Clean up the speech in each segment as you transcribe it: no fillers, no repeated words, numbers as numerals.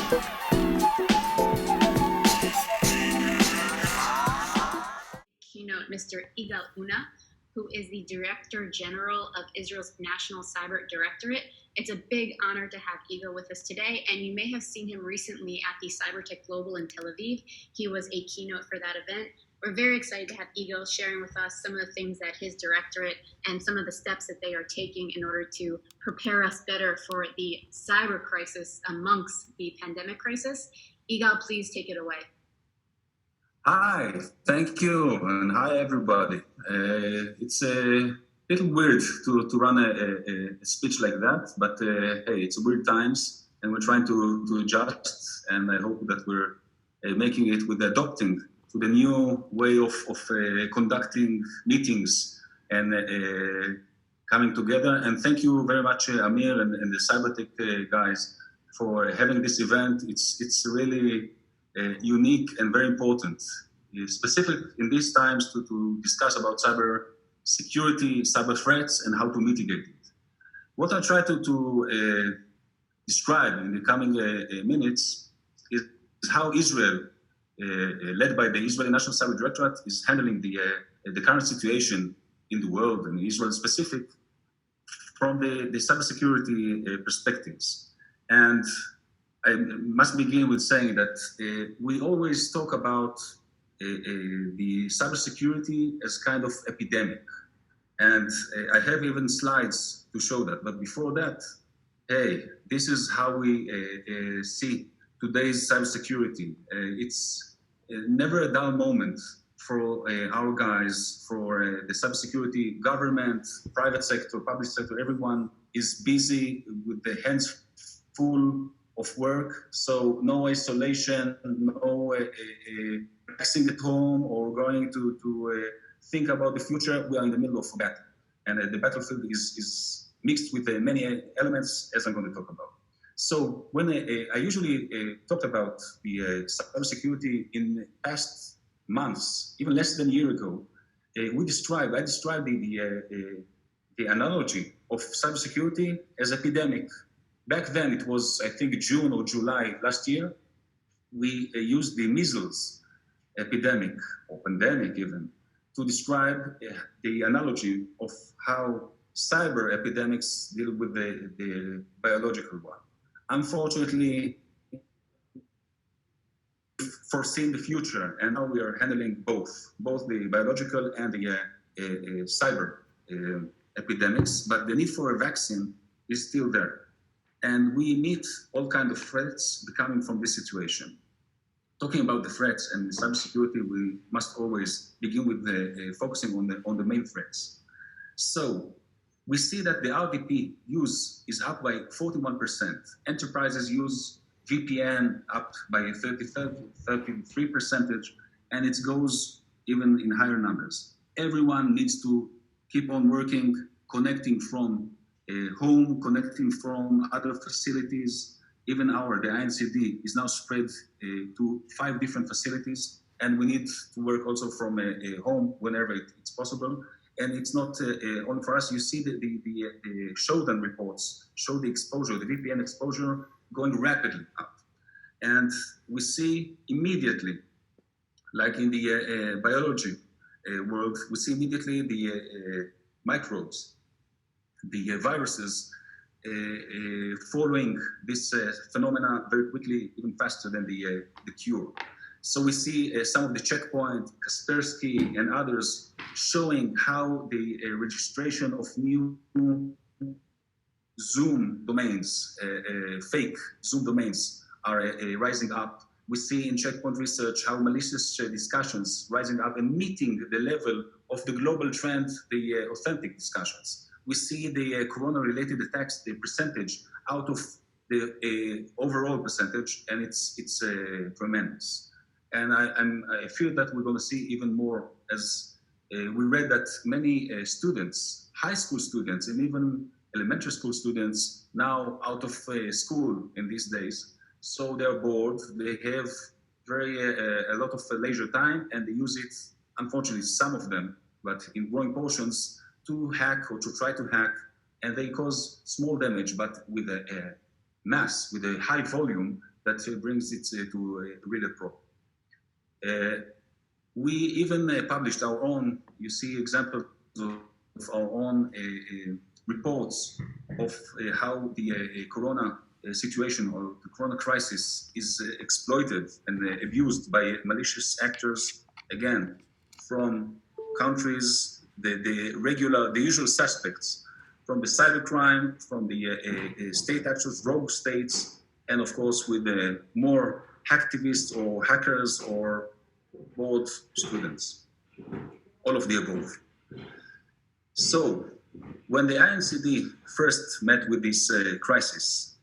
Keynote Mr. Igal Una, who is the Director General of Israel's National Cyber Directorate. It's a big honor to have Igal with us today, and you may have seen him recently at the Cybertech Global in Tel Aviv. He was a keynote for that event. We're very excited to have Igal sharing with us some of the things that his directorate and some of the steps that they are taking in order to prepare us better for the cyber crisis amongst the pandemic crisis. Igal, please take it away. Hi, thank you, and hi everybody. It's a little weird to run a speech like that, but hey, it's weird times, and we're trying to adjust, and I hope that we're making it with adopting to the new way of conducting meetings and coming together. And thank you very much, Amir and the Cybertech guys, for having this event. It's really unique and very important, specific in these times to discuss about cyber security, cyber threats, and how to mitigate it. What I try to describe in the coming minutes is how Israel, led by the Israeli National Cyber Directorate, is handling the current situation in the world, and Israel specific, from the cybersecurity perspectives. And I must begin with saying that we always talk about the cybersecurity as kind of epidemic. And I have even slides to show that. But before that, hey, this is how we see today's cybersecurity. It's never a dull moment for our guys, for the cybersecurity, government, private sector, public sector. Everyone is busy with their hands full of work, so no isolation, no relaxing at home or going to think about the future. We are in the middle of a battle, and the battlefield is mixed with many elements, as I'm going to talk about. So when I usually talked about the cybersecurity in past months, even less than a year ago, I described the analogy of cybersecurity as epidemic. Back then, it was, I think, June or July last year, we used the measles epidemic, or pandemic even, to describe the analogy of how cyber epidemics deal with the biological one. Unfortunately, foreseen the future, and now we are handling both the biological and the cyber epidemics, but the need for a vaccine is still there. And we meet all kinds of threats coming from this situation. Talking about the threats and cybersecurity, we must always begin with focusing on the main threats. So we see that the RDP use is up by 41%. Enterprises use VPN up by 33%, and it goes even in higher numbers. Everyone needs to keep on working, connecting from home, connecting from other facilities. Even the INCD is now spread to 5 different facilities, and we need to work also from home whenever it's possible. And it's not only for us. You see the showdown reports show the exposure, the VPN exposure going rapidly up. And we see immediately, like in the biology world, we see immediately the microbes, the viruses following this phenomena very quickly, even faster than the cure. So we see some of the checkpoint, Kaspersky and others showing how the registration of new Zoom domains, fake Zoom domains are rising up. We see in checkpoint research how malicious discussions rising up and meeting the level of the global trend, the authentic discussions. We see the corona-related attacks, the percentage out of the overall percentage, and it's tremendous. And I feel that we're going to see even more as we read that many students, high school students, and even elementary school students now out of school in these days. So they're bored, they have a lot of leisure time, and they use it, unfortunately, some of them, but in growing portions, to hack or to try to hack, and they cause small damage, but with a mass, with a high volume, that brings it to a real problem. We even published our own, you see examples of our own reports of how the corona situation or the corona crisis is exploited and abused by malicious actors, again, from countries, the usual suspects, from the cybercrime, from the state actors, rogue states, and of course with more hacktivists or hackers or board students, all of the above. So when the INCD first met with this crisis,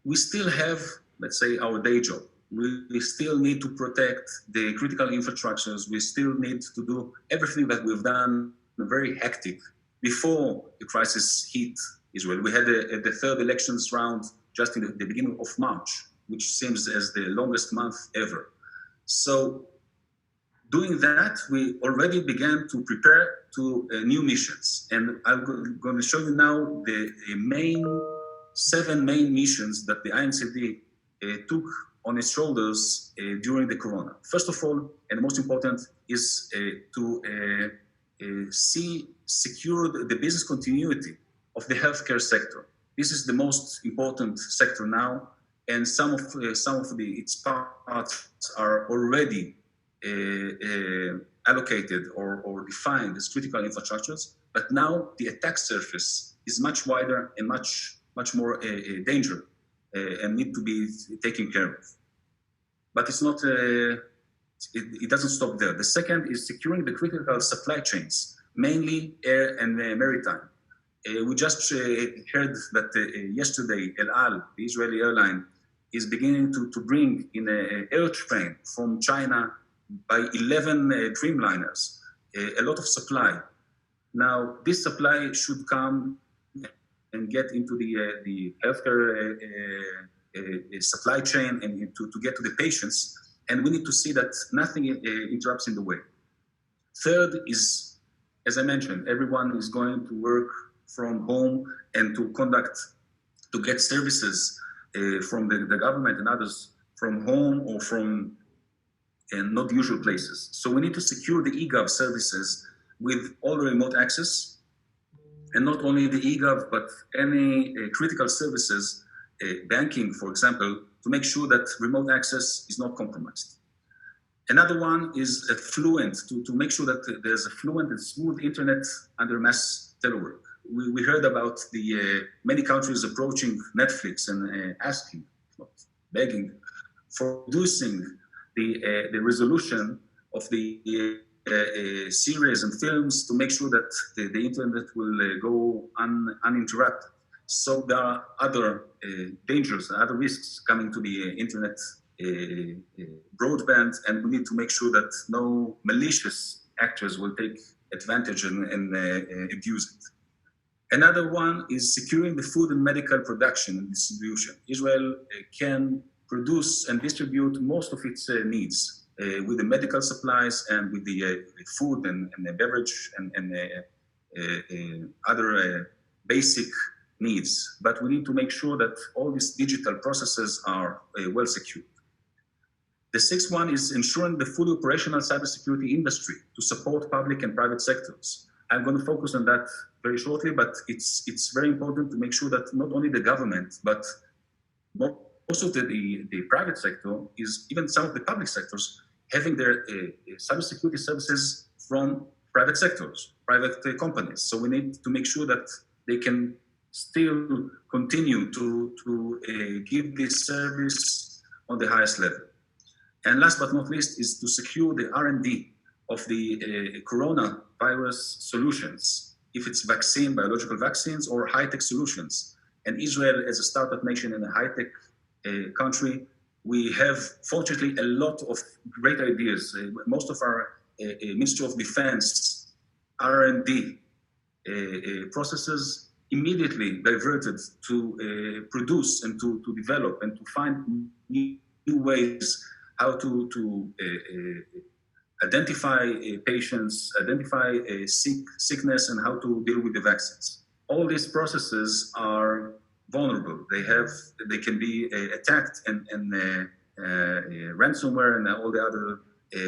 we still have, let's say, our day job. We still need to protect the critical infrastructures. We still need to do everything that we've done very hectic before the crisis hit Israel. We had the third elections round just in the beginning of March, which seems as the longest month ever. So doing that, we already began to prepare to new missions. And I'm going to show you now the seven main missions that the INCD took on its shoulders during the corona. First of all, and most important, is to secure the business continuity of the healthcare sector. This is the most important sector now, and some of its parts are already allocated or defined as critical infrastructures. But now the attack surface is much wider and much more danger and need to be taken care of. But it's not. It doesn't stop there. The second is securing the critical supply chains, mainly air and maritime. We just heard that yesterday El Al, the Israeli airline, is beginning to bring in an air train from China by 11 Dreamliners, a lot of supply. Now, this supply should come and get into the healthcare supply chain and to get to the patients, and we need to see that nothing interrupts in the way. Third is, as I mentioned, everyone is going to work from home and to get services from the government and others from home or from not usual places. So we need to secure the eGov services with all remote access, and not only the eGov, but any critical services, banking, for example, to make sure that remote access is not compromised. Another one is to make sure that there's a fluent and smooth internet under mass telework. We heard about the many countries approaching Netflix and asking, not begging, for reducing the resolution of the series and films to make sure that the internet will go uninterrupted. So there are other dangers and other risks coming to the internet broadband, and we need to make sure that no malicious actors will take advantage and abuse it. Another one is securing the food and medical production and distribution. Israel can produce and distribute most of its needs with the medical supplies and with the food and the beverage and other basic needs. But we need to make sure that all these digital processes are well secured. The sixth one is ensuring the fully operational cybersecurity industry to support public and private sectors. I'm going to focus on that very shortly, but it's very important to make sure that not only the government, but also the private sector, is even some of the public sectors, having their cybersecurity services from private sectors, private companies. So we need to make sure that they can still continue to give this service on the highest level. And last but not least is to secure the R&D of the coronavirus solutions, if it's vaccine, biological vaccines, or high-tech solutions. And Israel, as a startup nation and a high-tech country, we have, fortunately, a lot of great ideas. Most of our Ministry of Defense R&D processes immediately diverted to produce and to develop and to find new ways how to identify patients, identify sickness, and how to deal with the vaccines. All these processes are vulnerable. They can be attacked and ransomware and all the other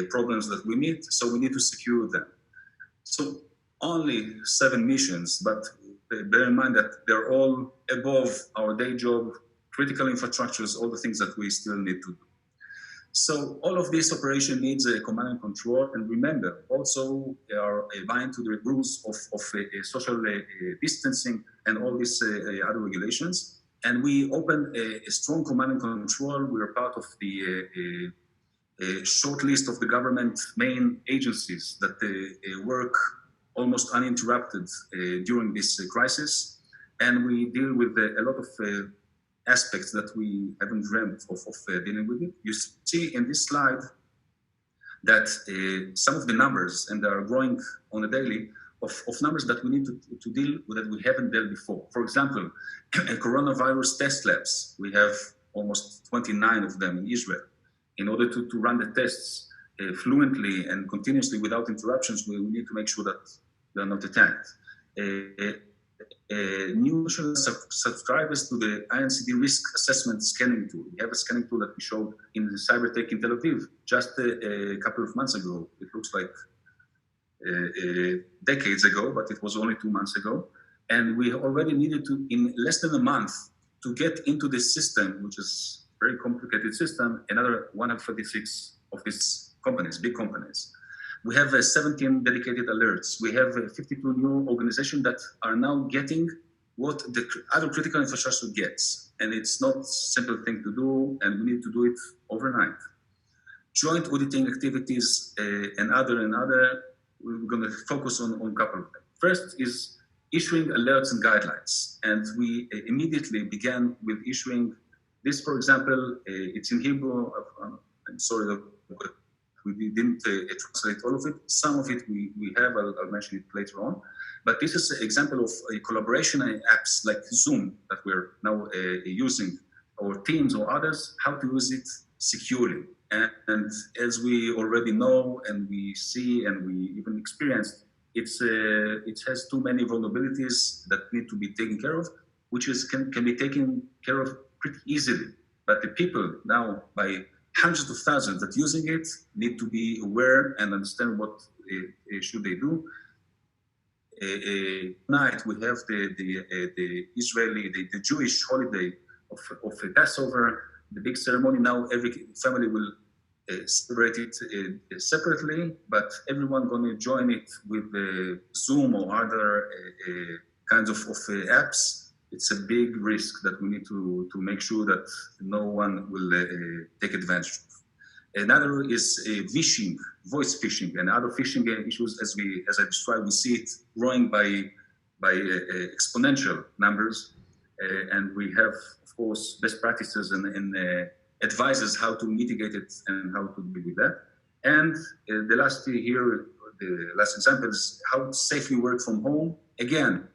problems that we meet. So we need to secure them. So only 7 missions, but bear in mind that they're all above our day job, critical infrastructures, all the things that we still need to do. So all of this operation needs a command and control. And remember, also they are bind to the rules of social distancing and all these other regulations. And we opened a strong command and control. We are part of the short list of the government main agencies that work almost uninterrupted during this crisis. And we deal with a lot of aspects that we haven't dreamt of dealing with it. You see in this slide that some of the numbers, and they are growing on a daily, of numbers that we need to deal with that we haven't dealt before. For example, coronavirus test labs. We have almost 29 of them in Israel. In order to run the tests fluently and continuously without interruptions, we need to make sure that they are not attacked. New subscribers to the INCD risk assessment scanning tool. We have a scanning tool that we showed in the Cybertech in Tel Aviv just a couple of months ago. It looks like decades ago, but it was only 2 months ago. And we already needed to, in less than a month, to get into this system, which is a very complicated system, another 136 of these companies, big companies. We have 17 dedicated alerts. We have 52 new organizations that are now getting what the other critical infrastructure gets. And it's not a simple thing to do, and we need to do it overnight. Joint auditing activities and other, we're going to focus on a couple of them. First is issuing alerts and guidelines. And we immediately began with issuing this, for example, it's in Hebrew. I'm sorry, we didn't translate all of it. Some of it we have, I'll mention it later on. But this is an example of a collaboration apps like Zoom that we're now using, or Teams or others, how to use it securely. And as we already know and we see and we even experienced, it has too many vulnerabilities that need to be taken care of, which can be taken care of pretty easily. But the people now, by hundreds of thousands that using it, need to be aware and understand what should they do. Tonight we have the Israeli, the Jewish holiday of Passover, the big ceremony. Now every family will celebrate it separately, but everyone going to join it with Zoom or other kinds of apps. It's a big risk that we need to make sure that no one will take advantage of. Another is phishing, voice phishing, and other phishing issues. As I described, we see it growing by exponential numbers, and we have, of course, best practices and advises how to mitigate it and how to deal with that. And the last example is how to safely work from home. Again,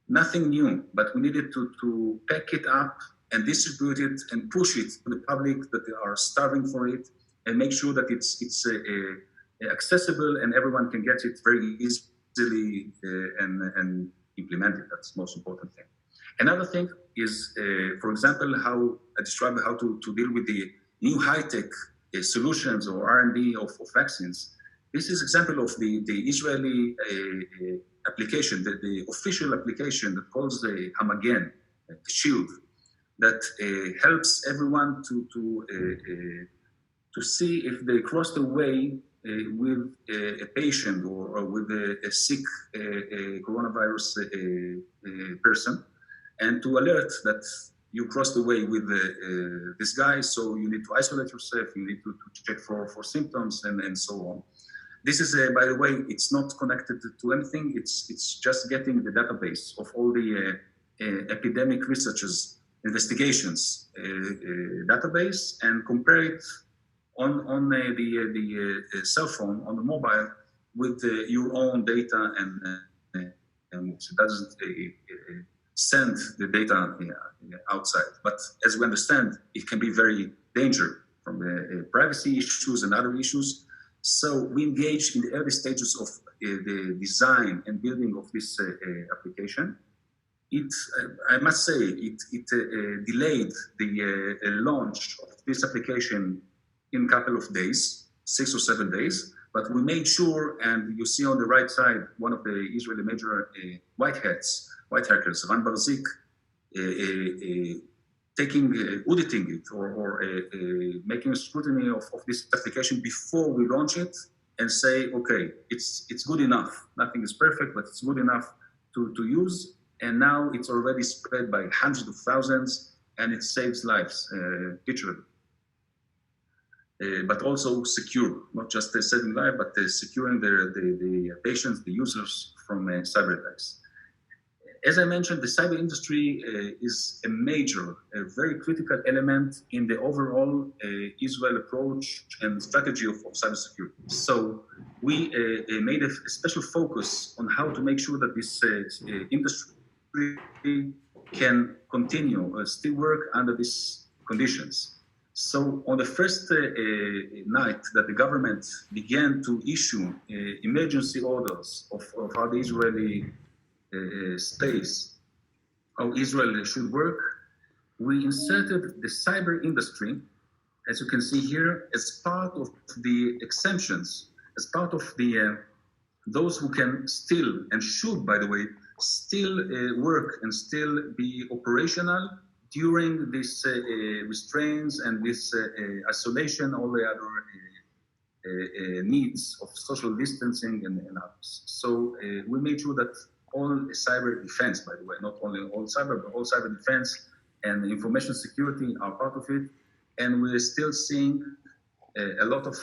nothing new, but we needed to pack it up and distribute it and push it to the public that they are starving for it, and make sure that it's accessible and everyone can get it very easily and implement it. That's the most important thing. Another thing is, for example, how I described how to deal with the new high-tech solutions or R&D of vaccines. This is example of the Israeli application, the official application that calls the Hamagen, the shield, that helps everyone to see if they crossed the way with a patient or with a sick coronavirus person, and to alert that you crossed the way with this guy, so you need to isolate yourself, you need to check for symptoms and so on. This is, by the way, it's not connected to anything. It's just getting the database of all the epidemic researchers, investigations database, and compare it on the cell phone, on the mobile, with your own data, and it doesn't send the data outside. But as we understand, it can be very dangerous from the privacy issues and other issues. So we engage in the early stages of the design and building of this application. I must say, it delayed the launch of this application in a couple of days, 6 or 7 days. But we made sure, and you see on the right side, one of the Israeli major white hackers, Ran Barzik, auditing it or making a scrutiny of this application before we launch it and say, okay, it's good enough. Nothing is perfect, but it's good enough to use. And now it's already spread by hundreds of thousands, and it saves lives, literally. But also secure, not just saving life, but securing the patients, the users from cyber attacks. As I mentioned, the cyber industry is a major, a very critical element in the overall Israel approach and strategy of cybersecurity. So we made a special focus on how to make sure that this industry can continue, still work under these conditions. So on the first night that the government began to issue emergency orders of how the Israeli space, how Israel should work, we inserted the cyber industry, as you can see here, as part of the exemptions, as part of the those who can still and should, by the way, still work and still be operational during this restraints and this isolation, all the other needs of social distancing and others. So we made sure that all cyber defense, by the way, not only all cyber, but all cyber defense and information security are part of it. And we're still seeing a lot of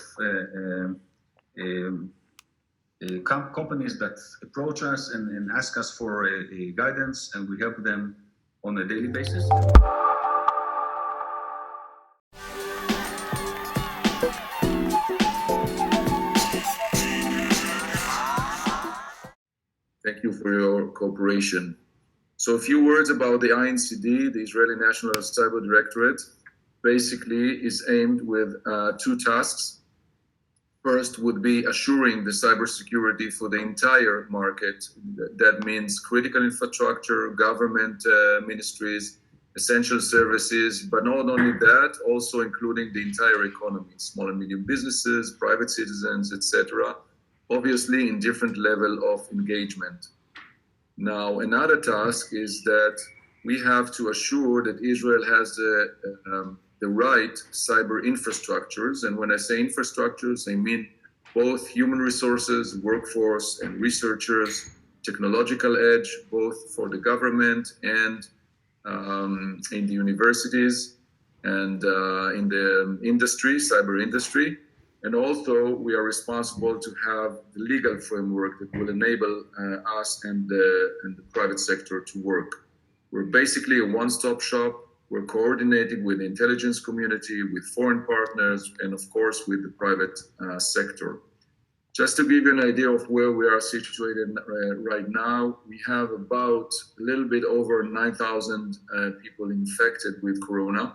companies that approach us and ask us for guidance, and we help them on a daily basis. Thank you for your cooperation. So a few words about the INCD, the Israeli National Cyber Directorate. Basically is aimed with two tasks. First would be assuring the cybersecurity for the entire market. That means critical infrastructure, government ministries, essential services, but not only that, also including the entire economy, small and medium businesses, private citizens, etc., obviously in different level of engagement. Now, another task is that we have to assure that Israel has the right cyber infrastructures. And when I say infrastructures, I mean both human resources, workforce, and researchers, technological edge, both for the government and in the universities and in the industry, cyber industry. And also we are responsible to have the legal framework that will enable us and the private sector to work. We're basically a one-stop shop. We're coordinating with the intelligence community, with foreign partners, and of course with the private sector. Just to give you an idea of where we are situated right now, we have about a little bit over 9,000 people infected with corona.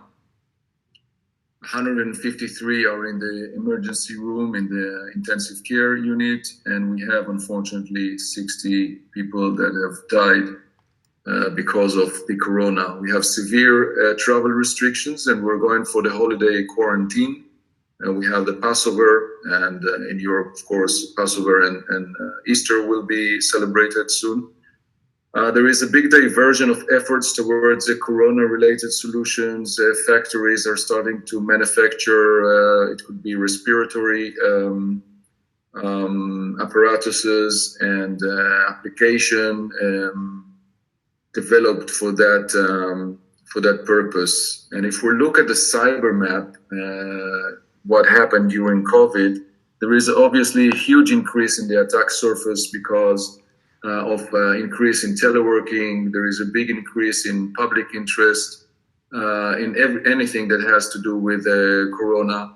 153 are in the emergency room in the intensive care unit, and we have unfortunately 60 people that have died because of the corona. We have severe travel restrictions, and we're going for the holiday quarantine. We have the Passover, and in Europe, of course, Passover and Easter will be celebrated soon. There is a big diversion of efforts towards corona-related solutions. Factories are starting to manufacture, it could be respiratory apparatuses and application developed for that purpose. And if we look at the cyber map, what happened during COVID, there is obviously a huge increase in the attack surface because of increase in teleworking. There is a big increase in public interest in anything that has to do with corona.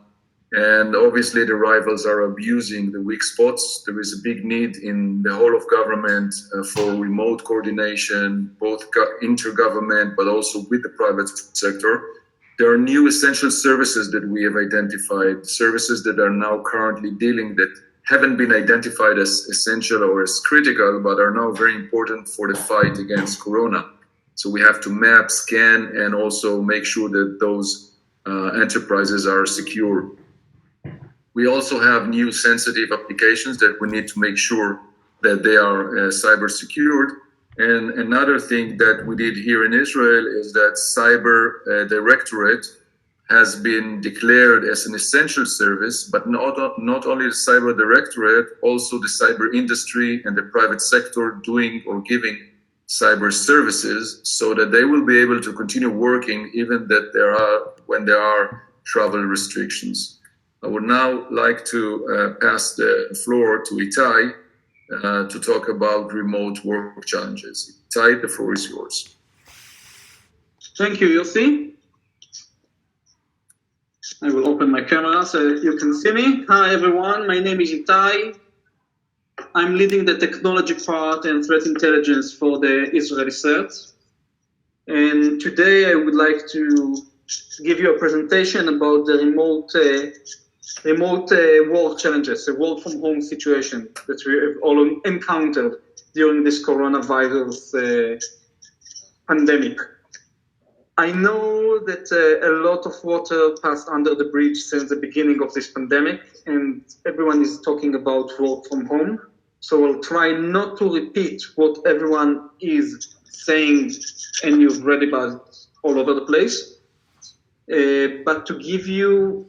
And obviously the rivals are abusing the weak spots. There is a big need in the whole of government for remote coordination, both intergovernment, but also with the private sector. There are new essential services that we have identified, services that are now currently dealing that haven't been identified as essential or as critical, but are now very important for the fight against corona. So we have to map, scan, and also make sure that those enterprises are secure. We also have new sensitive applications that we need to make sure that they are cyber secured. And another thing that we did here in Israel is that Cyber Directorate has been declared as an essential service, but not only the Cyber Directorate, also the cyber industry and the private sector doing or giving cyber services, so that they will be able to continue working even when there are travel restrictions. I would now like to pass the floor to Itai to talk about remote work challenges. Itai, the floor is yours. Thank you, Yossi. I will open my camera so you can see me. Hi, everyone. My name is Itai. I'm leading the technology part and threat intelligence for the Israeli CERT. And today I would like to give you a presentation about the remote work challenges, the work from home situation that we have all encountered during this coronavirus pandemic. I know that a lot of water passed under the bridge since the beginning of this pandemic, and everyone is talking about work from home. So I'll try not to repeat what everyone is saying and you've read about all over the place, but to give you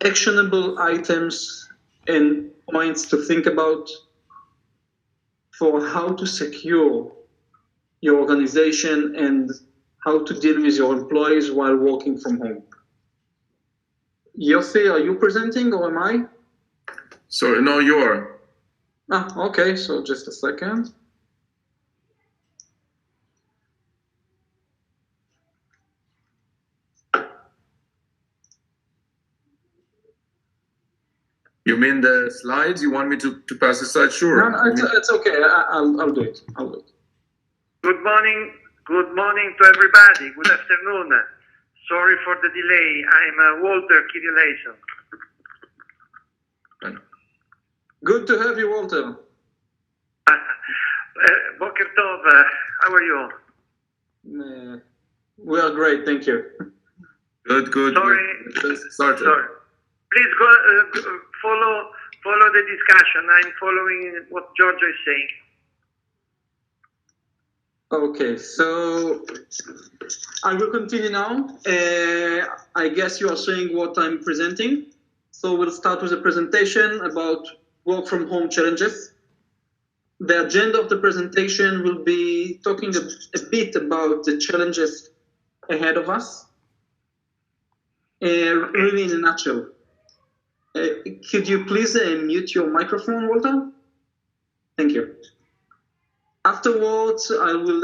actionable items and points to think about for how to secure your organization and how to deal with your employees while working from home. Yossi, are you presenting or am I? Sorry, no, you are. Okay, so just a second. You mean the slides? You want me to pass the slides? Sure. No, it's okay. I'll do it. Good morning to everybody. Good afternoon. Sorry for the delay. I'm Walter Kirillation. Good to have you, Walter. Boker Tov, how are you? We are great, thank you. Good. Sorry. Please go follow the discussion. I'm following what Giorgio is saying. Okay, so I will continue now. I guess you are seeing what I'm presenting. So we'll start with a presentation about work from home challenges. The agenda of the presentation will be talking a bit about the challenges ahead of us, really in a nutshell. Could you please mute your microphone, Walter? Thank you. Afterwards, I will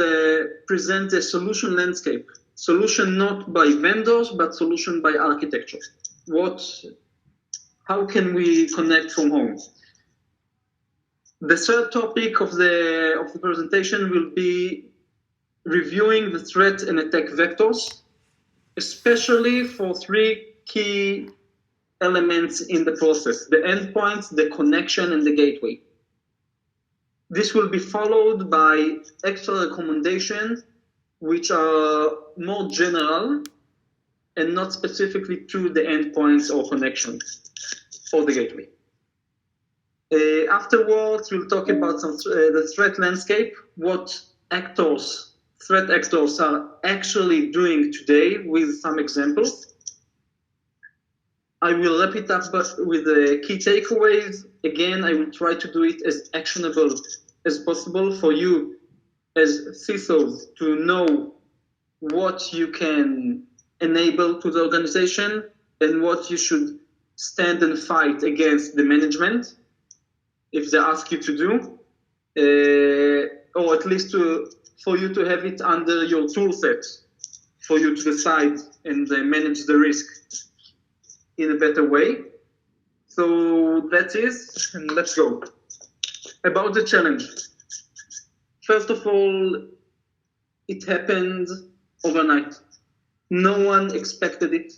present a solution landscape. Solution not by vendors, but solution by architecture. How can we connect from home? The third topic of the presentation will be reviewing the threat and attack vectors, especially for three key elements in the process: the endpoints, the connection, and the gateway. This will be followed by extra recommendations, which are more general and not specifically to the endpoints or connections or the gateway. Afterwards, we'll talk about the threat landscape, what threat actors are actually doing today with some examples. I will wrap it up with the key takeaways. Again, I will try to do it as actionable as possible for you as CISOs to know what you can enable to the organization and what you should stand and fight against the management if they ask you to do, or at least for you to have it under your tool set for you to decide and manage the risk in a better way. So that is, and let's go. About the challenge. First of all, it happened overnight. No one expected it.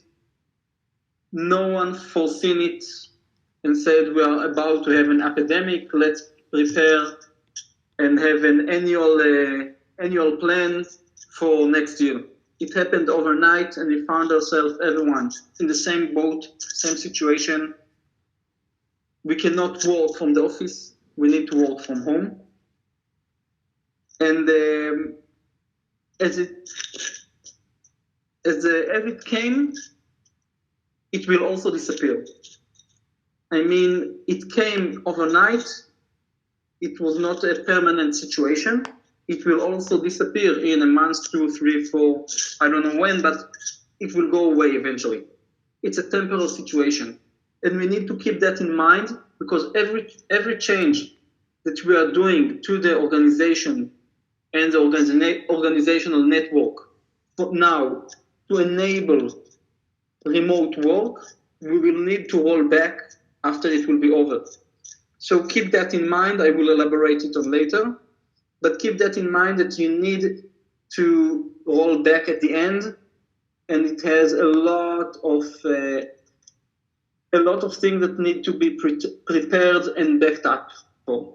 No one foreseen it and said we are about to have an epidemic. Let's prepare and have an annual plan for next year. It happened overnight, and we found ourselves, everyone, in the same boat, same situation. We cannot work from the office. We need to work from home. And as it came, it will also disappear. I mean, it came overnight. It was not a permanent situation. It will also disappear in a month, 2, 3, 4, I don't know when, but it will go away eventually. It's a temporary situation. And we need to keep that in mind, because every change that we are doing to the organization and the organizational network for now to enable remote work, we will need to roll back after it will be over. So keep that in mind. I will elaborate it on later, but keep that in mind that you need to roll back at the end, and it has a lot of things that need to be prepared and backed up for.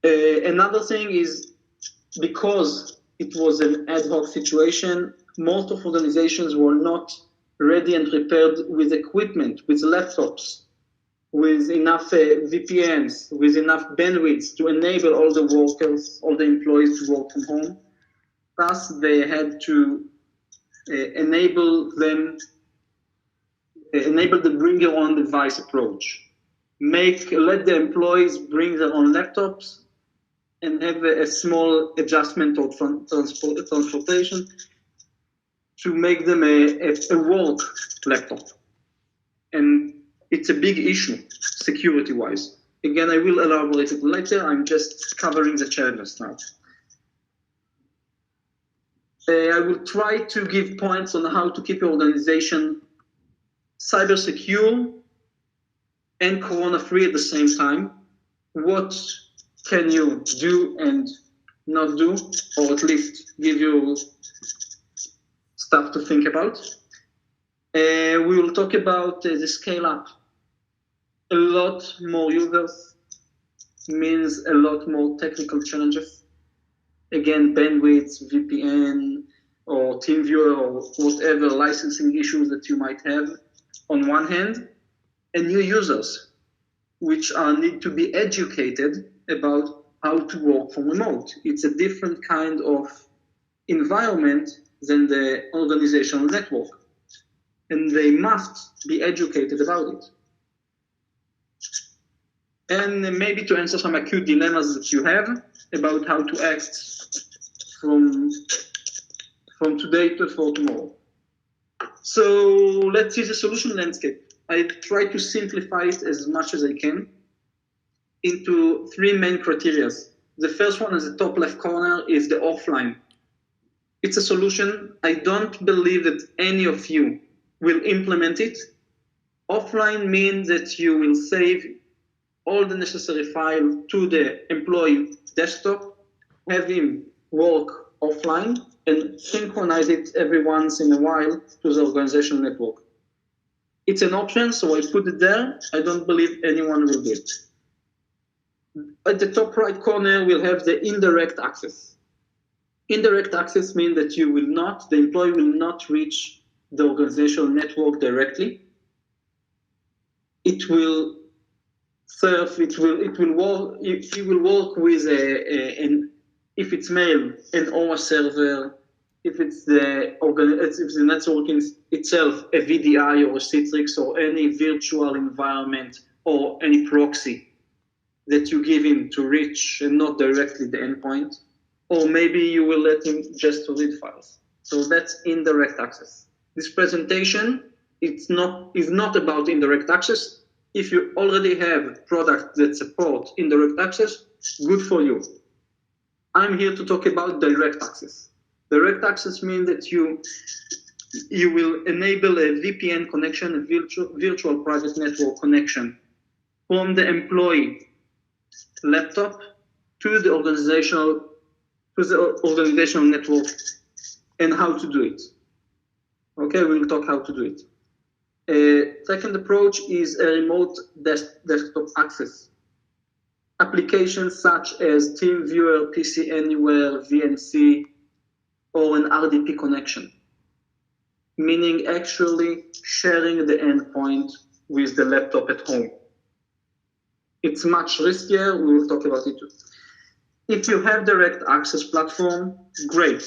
Another thing is, because it was an ad hoc situation, most of organizations were not ready and prepared with equipment, with laptops, with enough VPNs, with enough bandwidth to enable all the workers, all the employees to work from home. Thus, they had to enable the bring your own device approach. Let the employees bring their own laptops and have a small adjustment of transportation to make them a work laptop. And it's a big issue, security-wise. Again, I will elaborate it later. I'm just covering the challenges now. I will try to give points on how to keep your organization cyber secure and corona-free at the same time. What can you do and not do, or at least give you stuff to think about. We will talk about the scale up. A lot more users means a lot more technical challenges. Again, bandwidth, VPN, or TeamViewer, or whatever licensing issues that you might have on one hand, and new users, which need to be educated about how to work from remote. It's a different kind of environment than the organizational network, and they must be educated about it. And maybe to answer some acute dilemmas that you have about how to act from today for tomorrow. So let's see the solution landscape. I try to simplify it as much as I can into 3 main criteria. The first one, at the top left corner, is the offline. It's a solution. I don't believe that any of you will implement it. Offline means that you will save all the necessary file to the employee desktop, have him work offline, and synchronize it every once in a while to the organizational network. It's an option, so I put it there. I don't believe anyone will do it. At the top right corner, we'll have the indirect access. Indirect access means that the employee will not reach the organizational network directly. It will serve, it will work, he will work with if it's mail, an OWASP server, if it's the networking itself, a VDI or a Citrix or any virtual environment or any proxy that you give him to reach and not directly the endpoint, or maybe you will let him just to read files. So that's indirect access. This presentation is not about indirect access. If you already have products that support indirect access, good for you. I'm here to talk about direct access. Direct access means that you will enable a VPN connection, a virtual private network connection from the employee laptop to the organizational network, and how to do it. Okay, we'll talk how to do it. Second approach is a remote desktop access. Applications such as TeamViewer, PC Anywhere, VNC, or an RDP connection, meaning actually sharing the endpoint with the laptop at home. It's much riskier, we will talk about it too. If you have direct access platform, great.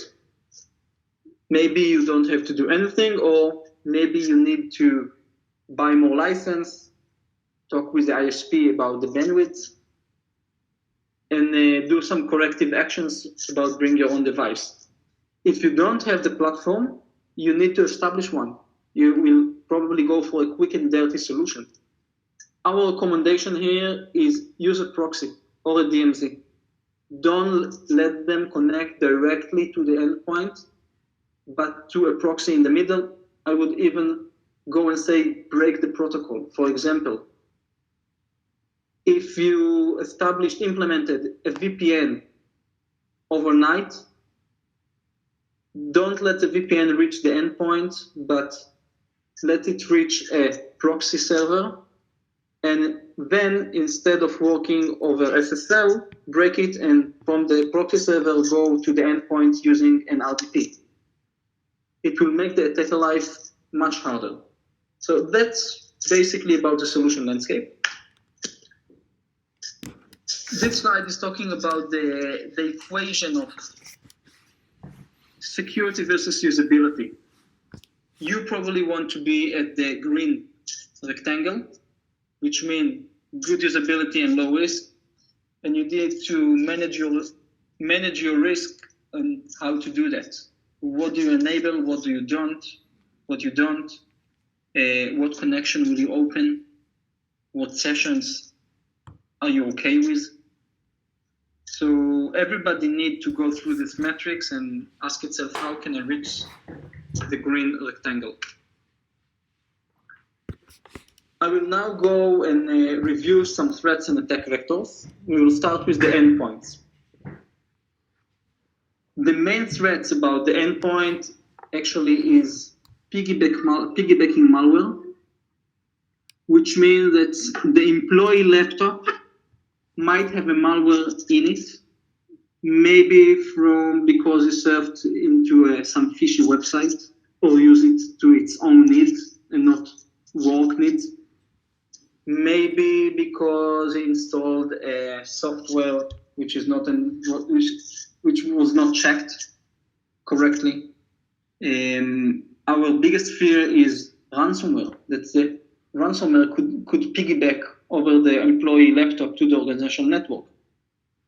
Maybe you don't have to do anything, or maybe you need to buy more license, talk with the ISP about the bandwidth, and do some corrective actions about bring your own device. If you don't have the platform, you need to establish one. You will probably go for a quick and dirty solution. Our recommendation here is use a proxy or a DMZ. Don't let them connect directly to the endpoint, but to a proxy in the middle. I would even go and say break the protocol. For example, if you implemented a VPN overnight, don't let the VPN reach the endpoint, but let it reach a proxy server. And then instead of working over SSL, break it and from the proxy server go to the endpoint using an RDP. It will make the attacker life much harder. So that's basically about the solution landscape. This slide is talking about the equation of security versus usability. You probably want to be at the green rectangle, which means good usability and low risk, and you need to manage your risk and how to do that. What do you enable? What do you don't? What you don't? What connection will you open? What sessions are you okay with? So everybody need to go through this matrix and ask itself, how can I reach the green rectangle? I will now go and review some threats and attack vectors. We will start with the endpoints. The main threats about the endpoint actually is piggybacking malware, which means that the employee laptop might have a malware in it, maybe because it served into some fishy website or use it to its own needs and not work needs. Maybe because it installed a software which was not checked correctly. Our biggest fear is ransomware. That the ransomware could piggyback over the employee laptop to the organizational network.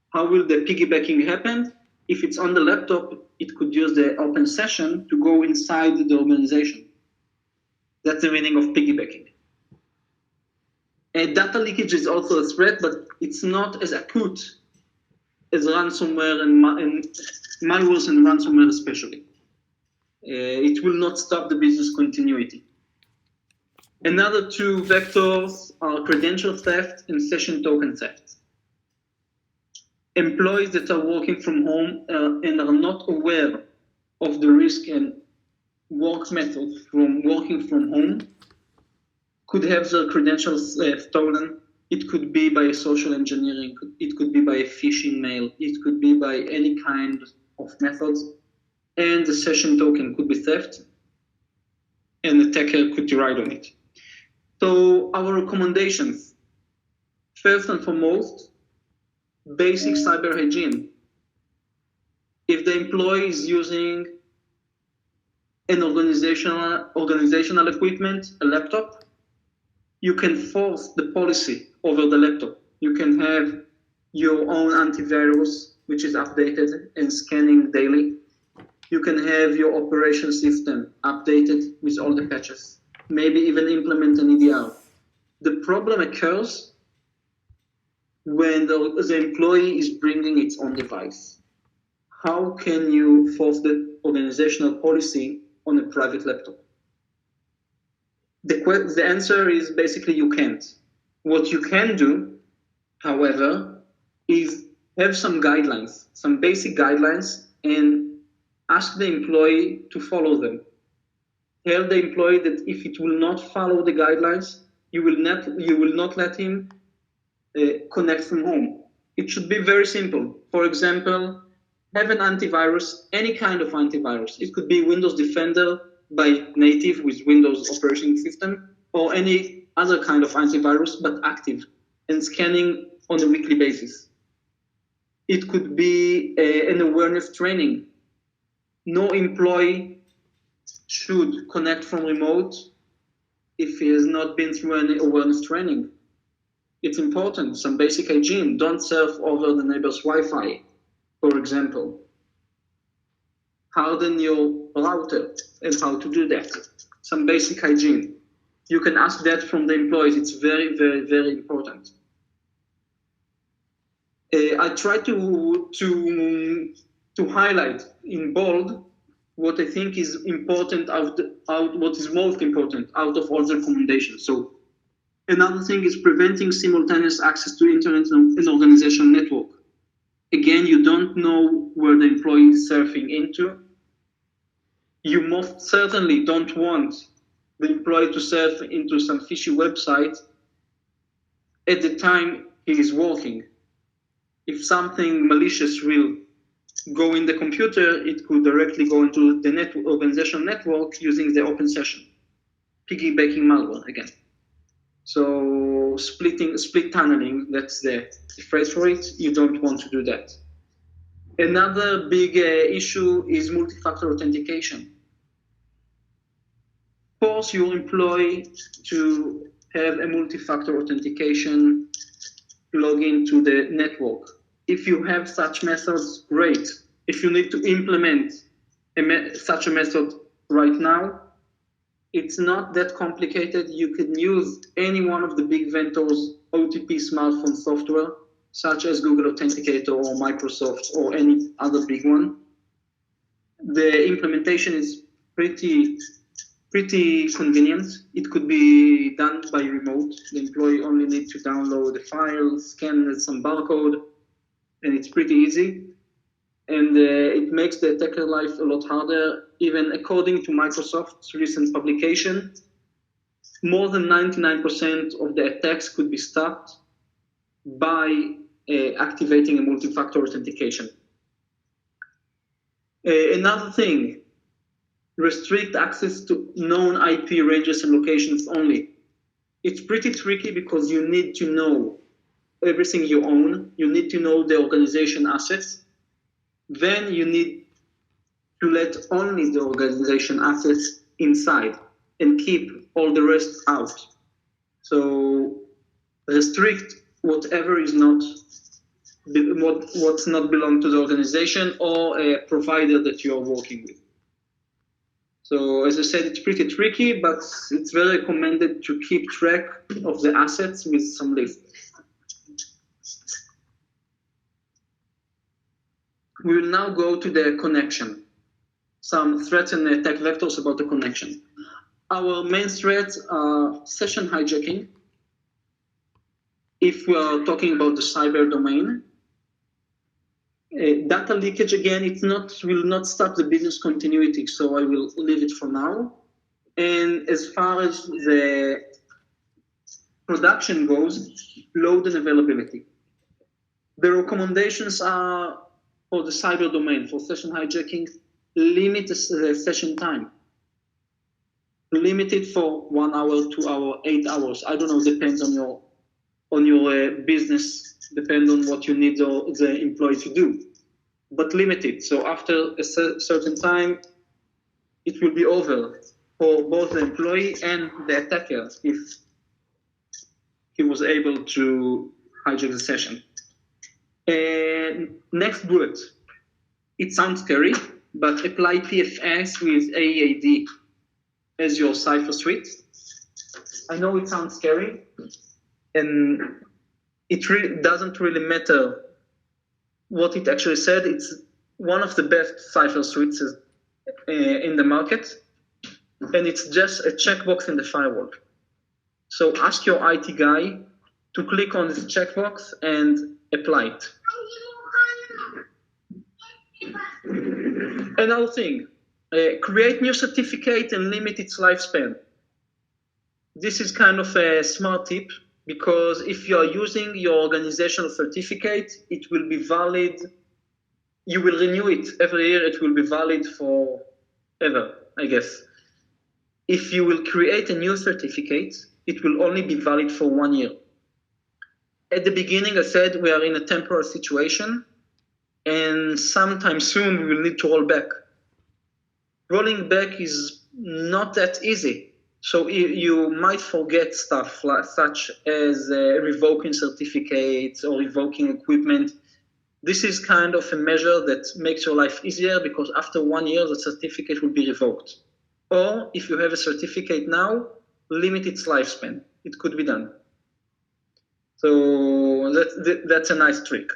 How will the piggybacking happen? If it's on the laptop, it could use the open session to go inside the organization. That's the meaning of piggybacking. Data leakage is also a threat, but it's not as acute as ransomware and malwares and ransomware especially. It will not stop the business continuity. Another two vectors are credential theft and session token theft. Employees that are working from home and are not aware of the risk and work methods from working from home could have their credentials stolen. It could be by social engineering, it could be by a phishing mail, it could be by any kind of methods, and the session token could be theft, and the attacker could ride on it. So our recommendations, first and foremost, basic cyber hygiene. If the employee is using an organizational equipment, a laptop, you can force the policy over the laptop. You can have your own antivirus, which is updated and scanning daily. You can have your operation system updated with all the patches. Maybe even implement an EDR. The problem occurs when the employee is bringing its own device. How can you force the organizational policy on a private laptop? The answer is basically you can't. What you can do, however, is have some guidelines, some basic guidelines, and ask the employee to follow them. Tell the employee that if it will not follow the guidelines, you will not let him connect from home. It should be very simple. For example, Have an antivirus, any kind of antivirus. It could be Windows Defender by native with Windows operating system, or any other kind of antivirus, but active and scanning on a weekly basis. It could be an awareness training. No employee should connect from remote if he has not been through any awareness training. It's important, some basic hygiene. Don't surf over the neighbor's Wi-Fi, for example. Harden your router and how to do that. Some basic hygiene. You can ask that from the employees. It's very, very, very important. I try to highlight in bold what I think is important what is most important out of all the recommendations. So another thing is preventing simultaneous access to internet and organizational network. Again, you don't know where the employee is surfing into. You most certainly don't want the employee to surf into some fishy website at the time he is working. If something malicious will go in the computer, it could directly go into the organizational network using the open session, piggybacking malware again. So split tunneling, that's the phrase for it. You don't want to do that. Another big issue is multi-factor authentication. Force your employee to have a multi-factor authentication login to the network. If you have such methods, great. If you need to implement such a method right now, it's not that complicated. You can use any one of the big vendors' OTP smartphone software, such as Google Authenticator or Microsoft or any other big one. The implementation is pretty convenient. It could be done by remote. The employee only needs to download the file, scan some barcode, and it's pretty easy. And it makes the attacker life a lot harder. Even according to Microsoft's recent publication, more than 99% of the attacks could be stopped by activating a multi-factor authentication. Another thing, restrict access to known IP ranges and locations only. It's pretty tricky because you need to know everything you own. You need to know the organization assets. Then you need to let only the organization assets inside and keep all the rest out. So restrict whatever is not what's not belong to the organization or a provider that you are working with. So as I said, it's pretty tricky, but it's very recommended to keep track of the assets with some list. We will now go to the connection. Some threats and attack vectors about the connection. Our main threats are session hijacking. If we are talking about the cyber domain, data leakage, again, will not stop the business continuity, so I will leave it for now. And as far as the production goes, load and availability. The recommendations are for the cyber domain, for session hijacking, limit the session time. Limit it for 1 hour, 2 hours, 8 hours. I don't know, depends on your business, depend on what you need the employee to do. But limit it. So after a certain time, it will be over for both the employee and the attacker if he was able to hijack the session. Next bullet. It sounds scary, but apply PFS with AEAD as your cipher suite. I know it sounds scary, and it really doesn't really matter what it actually said. It's one of the best cipher suites in the market, and it's just a checkbox in the firewall. So ask your IT guy to click on this checkbox and apply it. Another thing, create new certificate and limit its lifespan. This is kind of a smart tip, because if you are using your organizational certificate, it will be valid you will renew it every year. It will be valid forever, I guess. If you will create a new certificate, it will only be valid for 1 year. At the beginning, I said we are in a temporary situation, and sometime soon we will need to roll back. Rolling back is not that easy. So you might forget stuff such as revoking certificates or revoking equipment. This is kind of a measure that makes your life easier, because after 1 year, the certificate will be revoked. Or if you have a certificate now, limit its lifespan. It could be done. So that's a nice trick.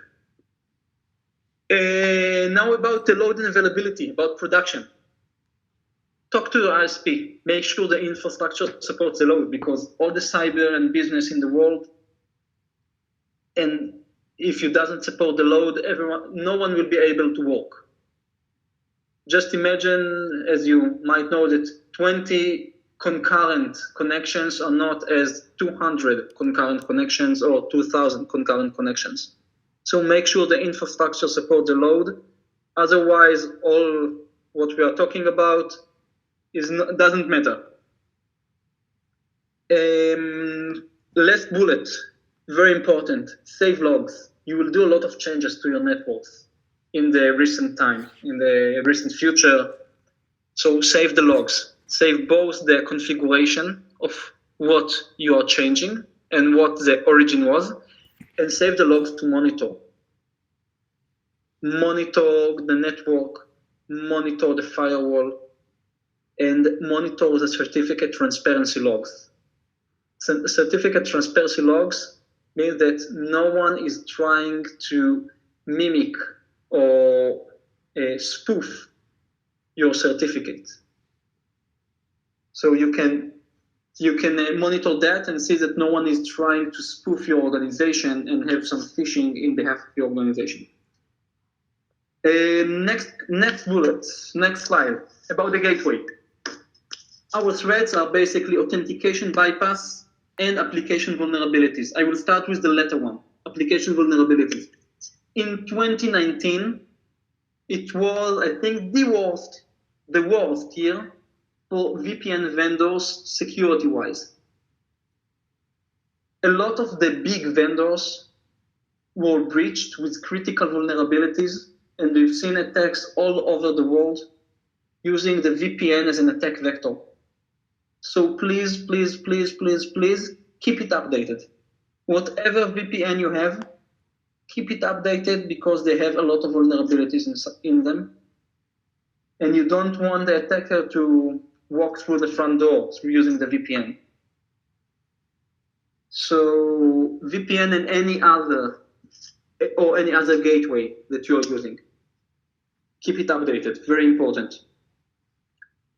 Now about the load and availability, about production. Talk to your ISP. Make sure the infrastructure supports the load, because all the cyber and business in the world, and if it doesn't support the load, no one will be able to work. Just imagine, as you might know, that 20 concurrent connections are not as 200 concurrent connections or 2,000 concurrent connections. So make sure the infrastructure supports the load. Otherwise, all what we are talking about doesn't matter. Last bullet, very important, save logs. You will do a lot of changes to your networks in the recent time, in the recent future. So save the logs. Save both the configuration of what you are changing and what the origin was, and save the logs to monitor. Monitor the network, monitor the firewall, and monitor the certificate transparency logs. Certificate transparency logs means that no one is trying to mimic or spoof your certificate. So you can monitor that and see that no one is trying to spoof your organization and have some phishing in behalf of your organization. Next bullet, next slide, about the gateway. Our threats are basically authentication bypass and application vulnerabilities. I will start with the latter one, application vulnerabilities. In 2019, it was, I think, the worst year for VPN vendors security-wise. A lot of the big vendors were breached with critical vulnerabilities, and we've seen attacks all over the world using the VPN as an attack vector. So please, please, please, please, please keep it updated. Whatever VPN you have, keep it updated, because they have a lot of vulnerabilities in them. And you don't want the attacker to walk through the front door through using the VPN. So VPN and any other gateway that you're using, keep it updated, very important.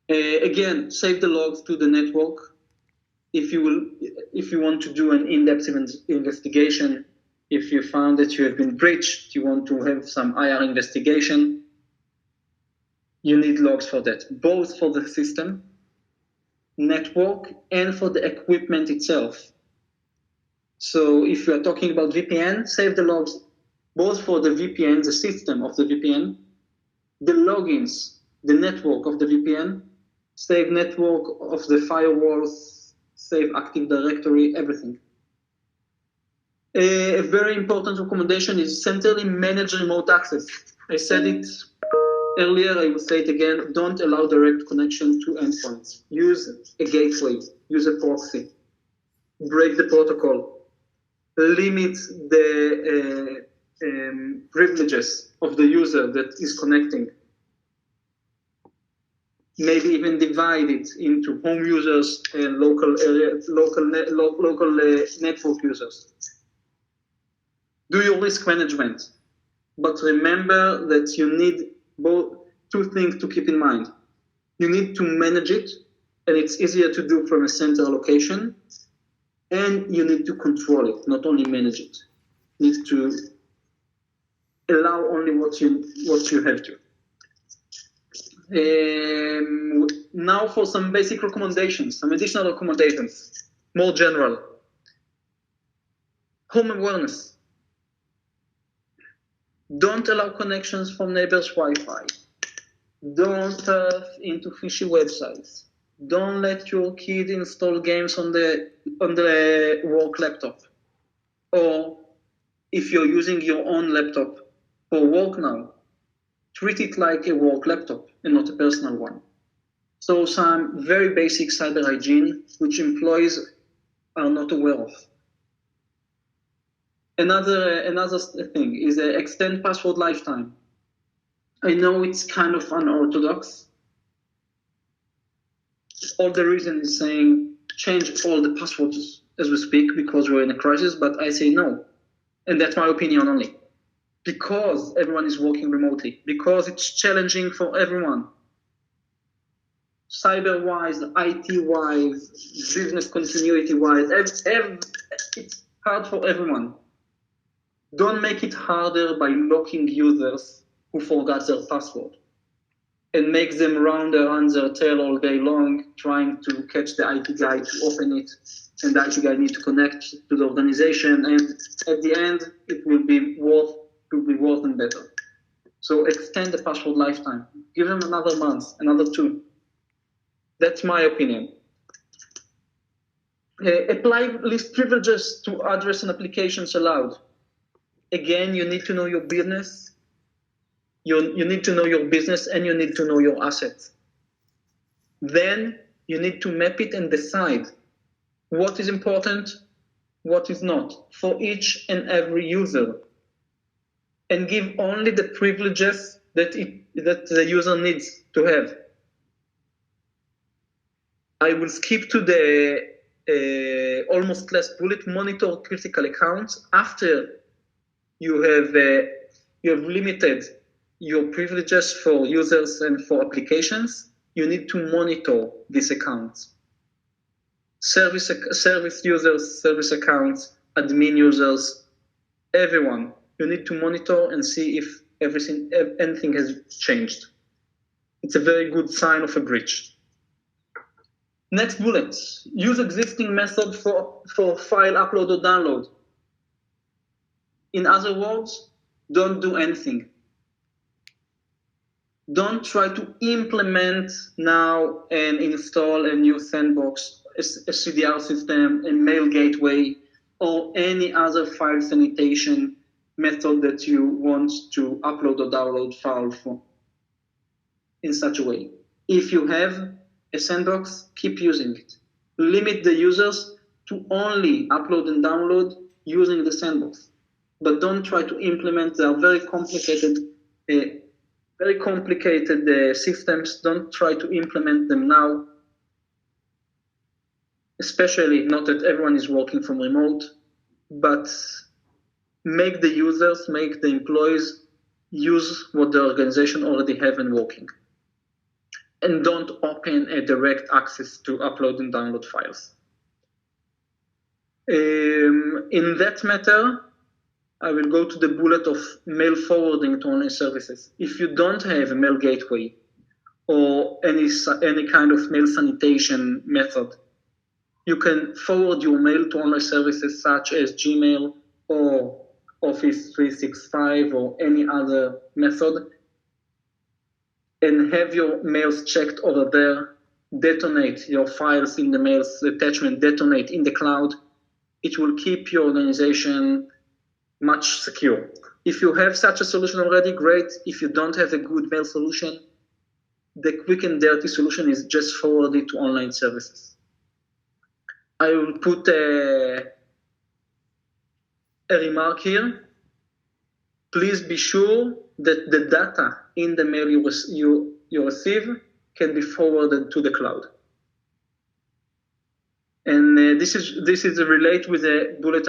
Again, save the logs to the network. If you want to do an in-depth investigation, if you found that you have been breached, you want to have some IR investigation, you need logs for that, both for the system, network, and for the equipment itself. So if you are talking about VPN, save the logs both for the VPN, the system of the VPN, the logins, the network of the VPN, save network of the firewalls, save Active Directory, everything. A very important recommendation is centrally manage remote access. I said it earlier, I will say it again, don't allow direct connection to endpoints. Use a gateway, use a proxy, break the protocol, limit the privileges of the user that is connecting. Maybe even divide it into home users and local network users. Do your risk management, but remember that you need both two things to keep in mind. You need to manage it, and it's easier to do from a central location, and you need to control it, not only manage it. You need to allow only what you have to. Now for some basic recommendations, some additional recommendations, more general. Home awareness. Don't allow connections from neighbors' Wi-Fi. Don't surf into fishy websites. Don't let your kid install games on the work laptop. Or if you're using your own laptop for work now, treat it like a work laptop and not a personal one. So some very basic cyber hygiene which employees are not aware of. Another thing is extend password lifetime. I know it's kind of unorthodox. All the reason is saying change all the passwords as we speak because we're in a crisis, but I say no. And that's my opinion only. Because everyone is working remotely, because it's challenging for everyone. Cyber-wise, IT-wise, business continuity-wise, it's hard for everyone. Don't make it harder by locking users who forgot their password and make them round around their tail all day long trying to catch the IT guy to open it, and the IT guy needs to connect to the organization, and at the end it will be worse and better. So extend the password lifetime. Give them another month, another 2. That's my opinion. Apply least privileges to address and applications allowed. Again, you need to know your business. You need to know your business and you need to know your assets. Then you need to map it and decide what is important, what is not, for each and every user. And give only the privileges that the user needs to have. I will skip to the almost last bullet, monitor critical accounts. After you have limited your privileges for users and for applications, you need to monitor these accounts. Service users, service accounts, admin users, everyone. You need to monitor and see if anything has changed. It's a very good sign of a breach. Next bullet, use existing method for file upload or download. In other words, don't do anything. Don't try to implement now and install a new sandbox, a CDR system, a mail gateway, or any other file sanitation method that you want to upload or download file from in such a way. If you have a sandbox, keep using it. Limit the users to only upload and download using the sandbox. But don't try to implement their very complicated systems. Don't try to implement them now, especially not that everyone is working from remote, but make the users, make the employees use what the organization already have and working. And don't open a direct access to upload and download files. In that matter, I will go to the bullet of mail forwarding to online services. If you don't have a mail gateway or any kind of mail sanitation method, you can forward your mail to online services such as Gmail or Office 365 or any other method, and have your mails checked over there, detonate your files in the mails attachment, detonate in the cloud. It will keep your organization much secure. If you have such a solution already, great. If you don't have a good mail solution, the quick and dirty solution is just forward it to online services. I will put a remark here. Please be sure that the data in the mail you receive can be forwarded to the cloud. And this is relate with the bullet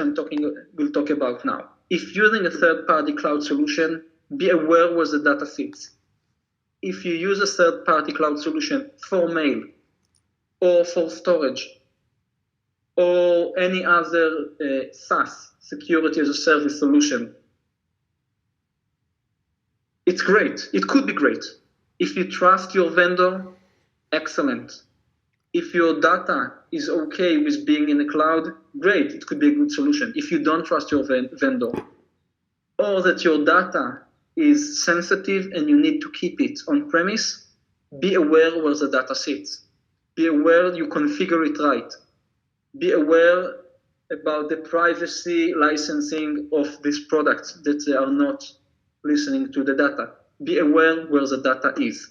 we'll talk about now. If using a third-party cloud solution, be aware where the data sits. If you use a third-party cloud solution for mail or for storage or any other SaaS, security as a service solution, it's great. It could be great. If you trust your vendor, excellent. If your data is okay with being in the cloud, great. It could be a good solution. If you don't trust your vendor, or that your data is sensitive and you need to keep it on premise, be aware where the data sits. Be aware you configure it right. Be aware about the privacy licensing of these products, that they are not listening to the data. Be aware where the data is.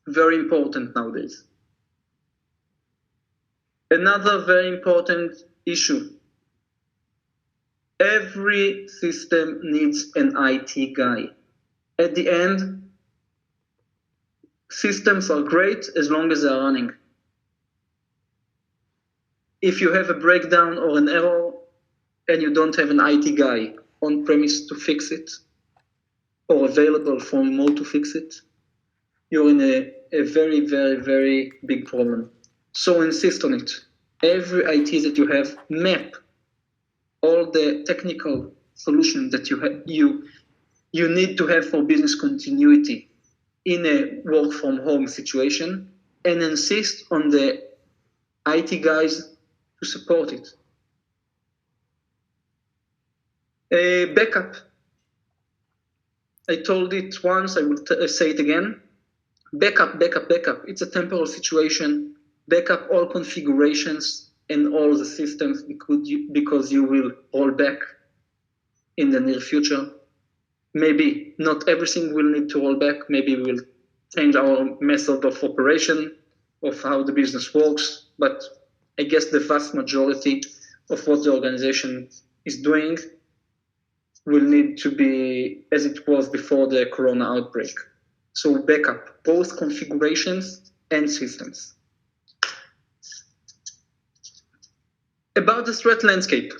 Very important nowadays. Another very important issue. Every system needs an IT guy. At the end, systems are great as long as they are running. If you have a breakdown or an error and you don't have an IT guy on premise to fix it or available from remote to fix it, you're in a very, very, very big problem. So insist on it. Every IT that you have, map all the technical solutions that you need to have for business continuity in a work from home situation, and insist on the IT guys to support it. Backup. I told it once, I will say it again. Backup. It's a temporal situation. Backup all configurations and all the systems because you will roll back in the near future. Maybe not everything will need to roll back. Maybe we'll change our method of operation of how the business works. But I guess the vast majority of what the organization is doing will need to be as it was before the corona outbreak. So backup, both configurations and systems. About the threat landscape.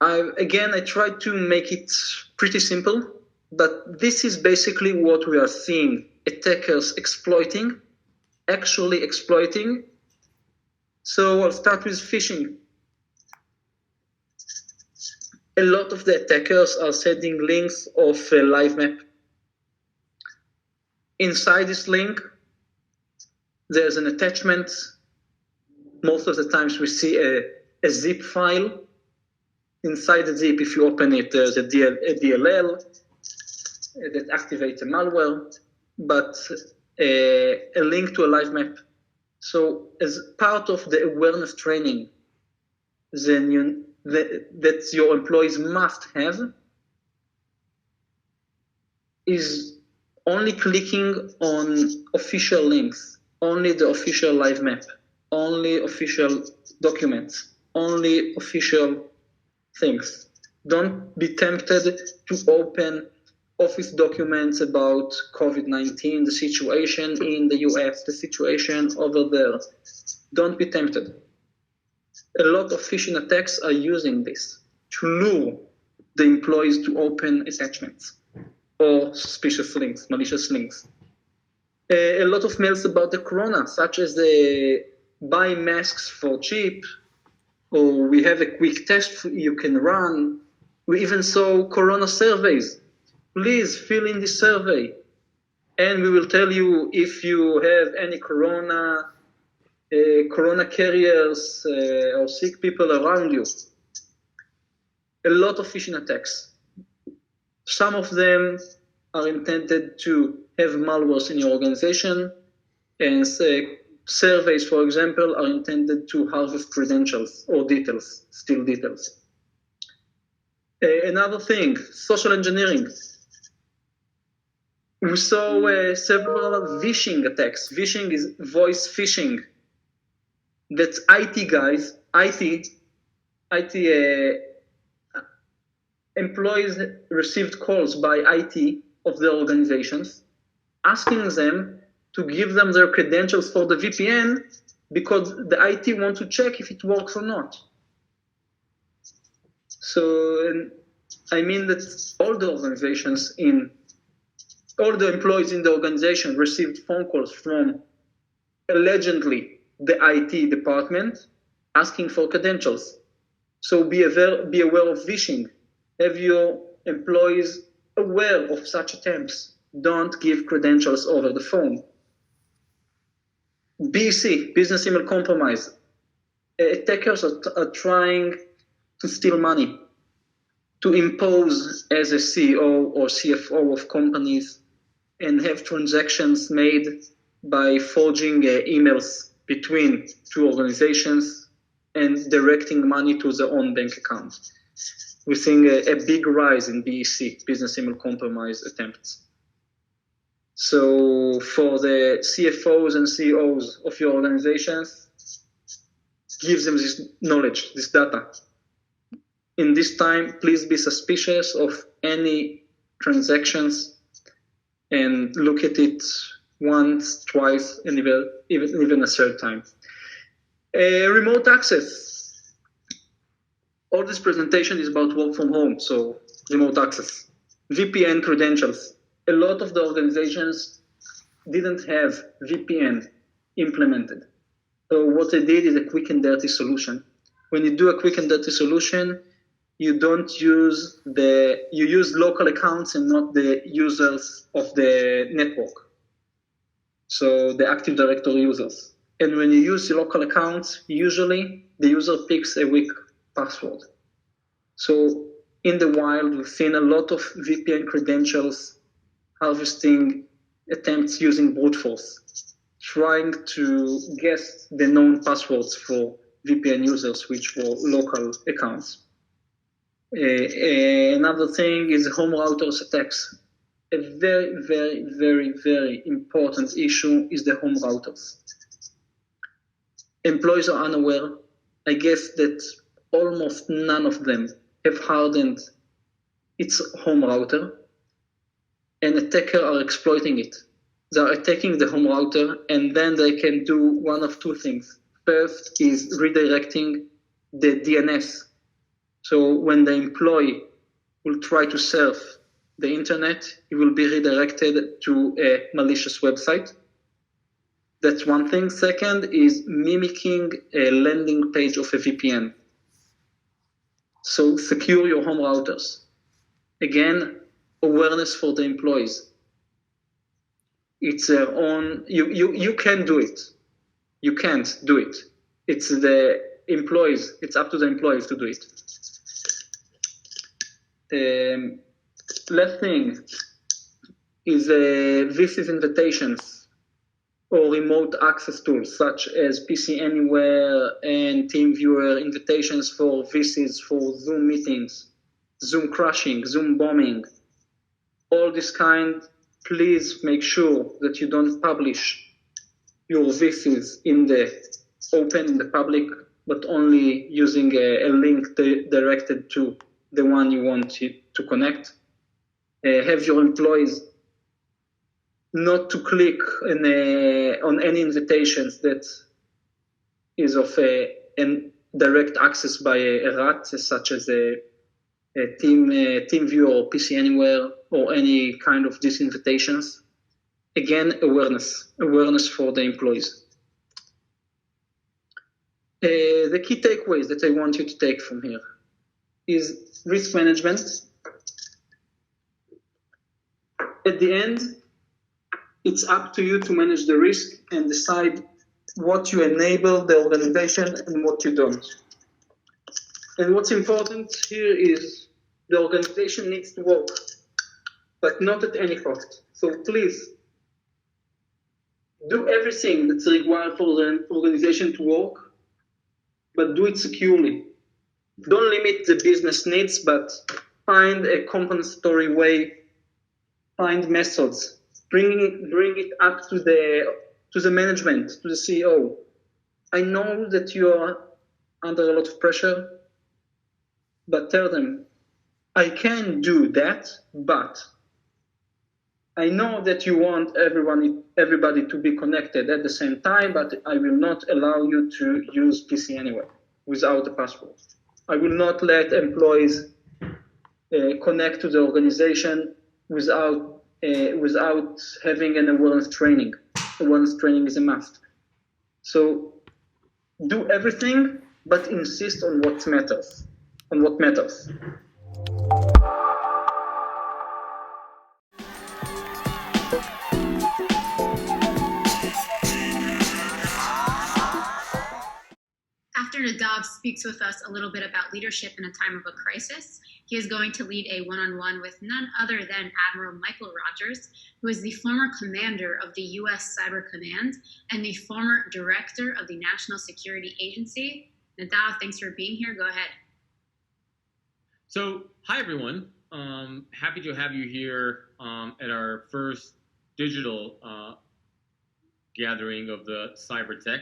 I tried to make it pretty simple, but this is basically what we are seeing. Attackers actually exploiting. So I'll start with phishing. A lot of the attackers are sending links of a live map. Inside this link, there's an attachment. Most of the times we see a zip file. Inside the zip, if you open it, there's a DLL that activates a malware, but a link to a live map. So as part of the awareness training that your employees must have is only clicking on official links, only the official live map, only official documents, only official things. Don't be tempted to open office documents about COVID-19, the situation in the US, the situation over there. Don't be tempted. A lot of phishing attacks are using this to lure the employees to open attachments or suspicious links, malicious links. A lot of mails about the corona, such as the buy masks for cheap, or we have a quick test you can run. We even saw corona surveys. Please fill in this survey, and we will tell you if you have any corona carriers or sick people around you. A lot of phishing attacks. Some of them are intended to have malwares in your organization, and surveys, for example, are intended to harvest credentials or details, steal details. Another thing, social engineering. We saw several phishing attacks. Phishing is voice phishing. That's IT guys, IT employees received calls by IT of their organizations asking them to give them their credentials for the VPN because the IT want to check if it works or not. So I mean that all the employees in the organization received phone calls from allegedly the IT department asking for credentials. So be aware of phishing. Have your employees aware of such attempts. Don't give credentials over the phone. BEC, business email compromise. Attackers are trying to steal money. to impose as a CEO or CFO of companies and have transactions made by forging emails between two organizations and directing money to their own bank account. We're seeing a big rise in BEC, business email compromise attempts. So for the CFOs and CEOs of your organizations, give them this knowledge, this data. In this time, please be suspicious of any transactions and look at it once, twice, and even a third time. Remote access. All this presentation is about work from home, so remote access. VPN credentials. A lot of the organizations didn't have VPN implemented. So what they did is a quick and dirty solution. When you do a quick and dirty solution, you use local accounts and not the users of the network. So the Active Directory users. And when you use the local accounts, usually the user picks a weak password. So in the wild, we've seen a lot of VPN credentials harvesting attempts using brute force, trying to guess the known passwords for VPN users, which were local accounts. Another thing is home routers attacks. A very, very, very, very important issue is the home routers. Employees are unaware. I guess that almost none of them have hardened its home router, and attackers are exploiting it. They are attacking the home router, and then they can do one of two things. First is redirecting the DNS. So when the employee will try to surf the internet, he will be redirected to a malicious website. That's one thing. Second is mimicking a landing page of a VPN. So secure your home routers. Again, awareness for the employees. It's their own, you can do it. You can't do it. It's the employees, it's up to the employees to do it. Last thing is VC's invitations or remote access tools such as PC Anywhere and TeamViewer invitations for VCs for Zoom meetings, Zoom crashing, Zoom bombing, all this kind. Please make sure that you don't publish your VCs in the open, in the public, but only using a link directed to the one you want to connect. Have your employees not to click on any invitations that is of a direct access by a rat, such as a TeamViewer or PC Anywhere or any kind of these invitations. Again, awareness for the employees. The key takeaways that I want you to take from here is risk management. At the end, it's up to you to manage the risk and decide what you enable the organization and what you don't. And what's important here is the organization needs to work, but not at any cost. So please, do everything that's required for the organization to work, but do it securely. Don't limit the business needs, but find a compensatory way, find methods. Bring it up to the management, to the CEO. I know that you are under a lot of pressure, but tell them, I can do that, but I know that you want everybody to be connected at the same time, but I will not allow you to use PC Anywhere without a password. I will not let employees connect to the organization without having an awareness training. Awareness training is a must. So do everything, but insist on what matters. After Nadav speaks with us a little bit about leadership in a time of a crisis, he is going to lead a one-on-one with none other than Admiral Michael Rogers, who is the former commander of the U.S. Cyber Command and the former director of the National Security Agency. Nadav, thanks for being here. Go ahead. So, hi everyone. Happy to have you here at our first digital gathering of the Cybertech.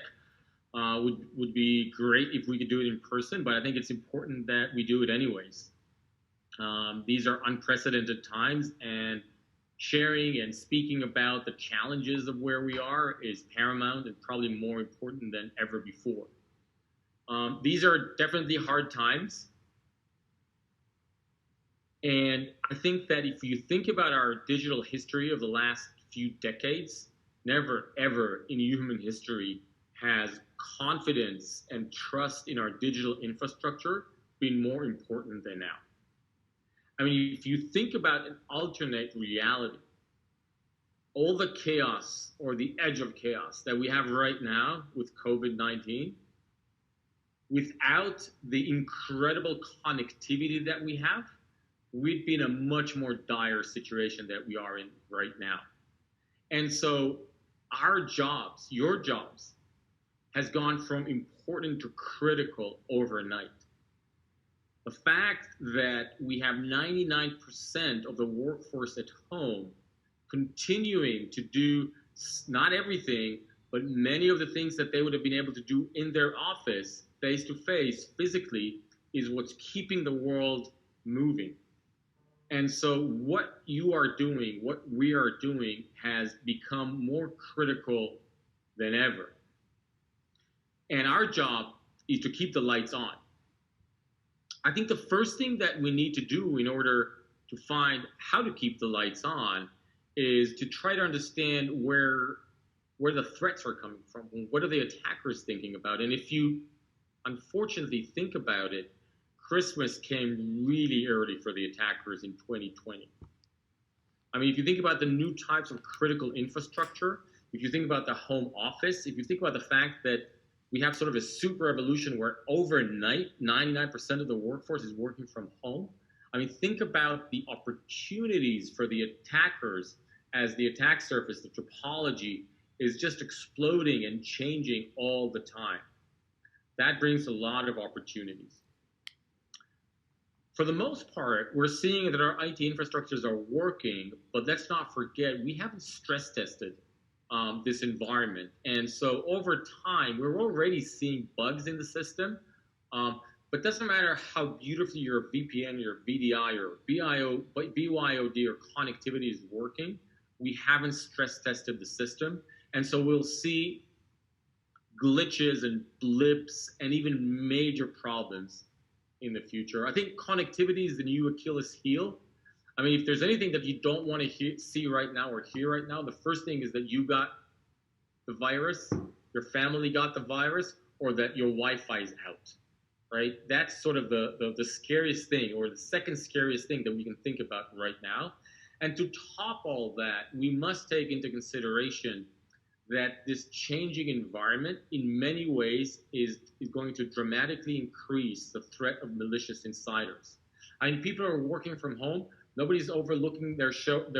Would be great if we could do it in person, but I think it's important that we do it anyways. These are unprecedented times, and sharing and speaking about the challenges of where we are is paramount and probably more important than ever before. These are definitely hard times. And I think that if you think about our digital history of the last few decades, never ever in human history has confidence and trust in our digital infrastructure been more important than now. I mean, if you think about an alternate reality, all the chaos or the edge of chaos that we have right now with COVID-19, without the incredible connectivity that we have, we'd be in a much more dire situation that we are in right now. And so our jobs, your jobs, has gone from important to critical overnight. The fact that we have 99% of the workforce at home continuing to do not everything, but many of the things that they would have been able to do in their office, face-to-face, physically, is what's keeping the world moving. And so what you are doing, what we are doing, has become more critical than ever. And our job is to keep the lights on. I think the first thing that we need to do in order to find how to keep the lights on is to try to understand where the threats are coming from. What are the attackers thinking about? And if you unfortunately think about it, Christmas came really early for the attackers in 2020. I mean, if you think about the new types of critical infrastructure, if you think about the home office, if you think about the fact that we have sort of a super evolution where overnight, 99% of the workforce is working from home. I mean, think about the opportunities for the attackers as the attack surface, the topology is just exploding and changing all the time. That brings a lot of opportunities. For the most part, we're seeing that our IT infrastructures are working, but let's not forget, we haven't stress tested this environment. And so over time, we're already seeing bugs in the system, but doesn't matter how beautifully your VPN, your VDI, or BYOD or connectivity is working, we haven't stress tested the system. And so we'll see glitches and blips and even major problems in the future. I think connectivity is the new Achilles heel. I mean, if there's anything that you don't want to see right now or hear right now, the first thing is that you got the virus, your family got the virus, or that your Wi-Fi is out, right? That's sort of the scariest thing, or the second scariest thing that we can think about right now. And to top all that, we must take into consideration that this changing environment in many ways is going to dramatically increase the threat of malicious insiders. I mean, people are working from home. Nobody's overlooking their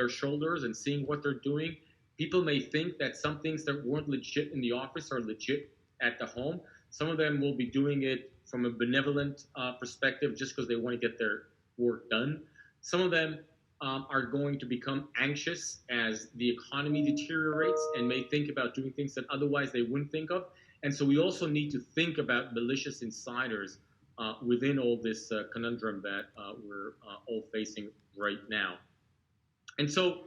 shoulders and seeing what they're doing. People may think that some things that weren't legit in the office are legit at the home. Some of them will be doing it from a benevolent perspective just because they want to get their work done. Some of them are going to become anxious as the economy deteriorates and may think about doing things that otherwise they wouldn't think of. And so we also need to think about malicious insiders within all this conundrum that we're all facing right now. And so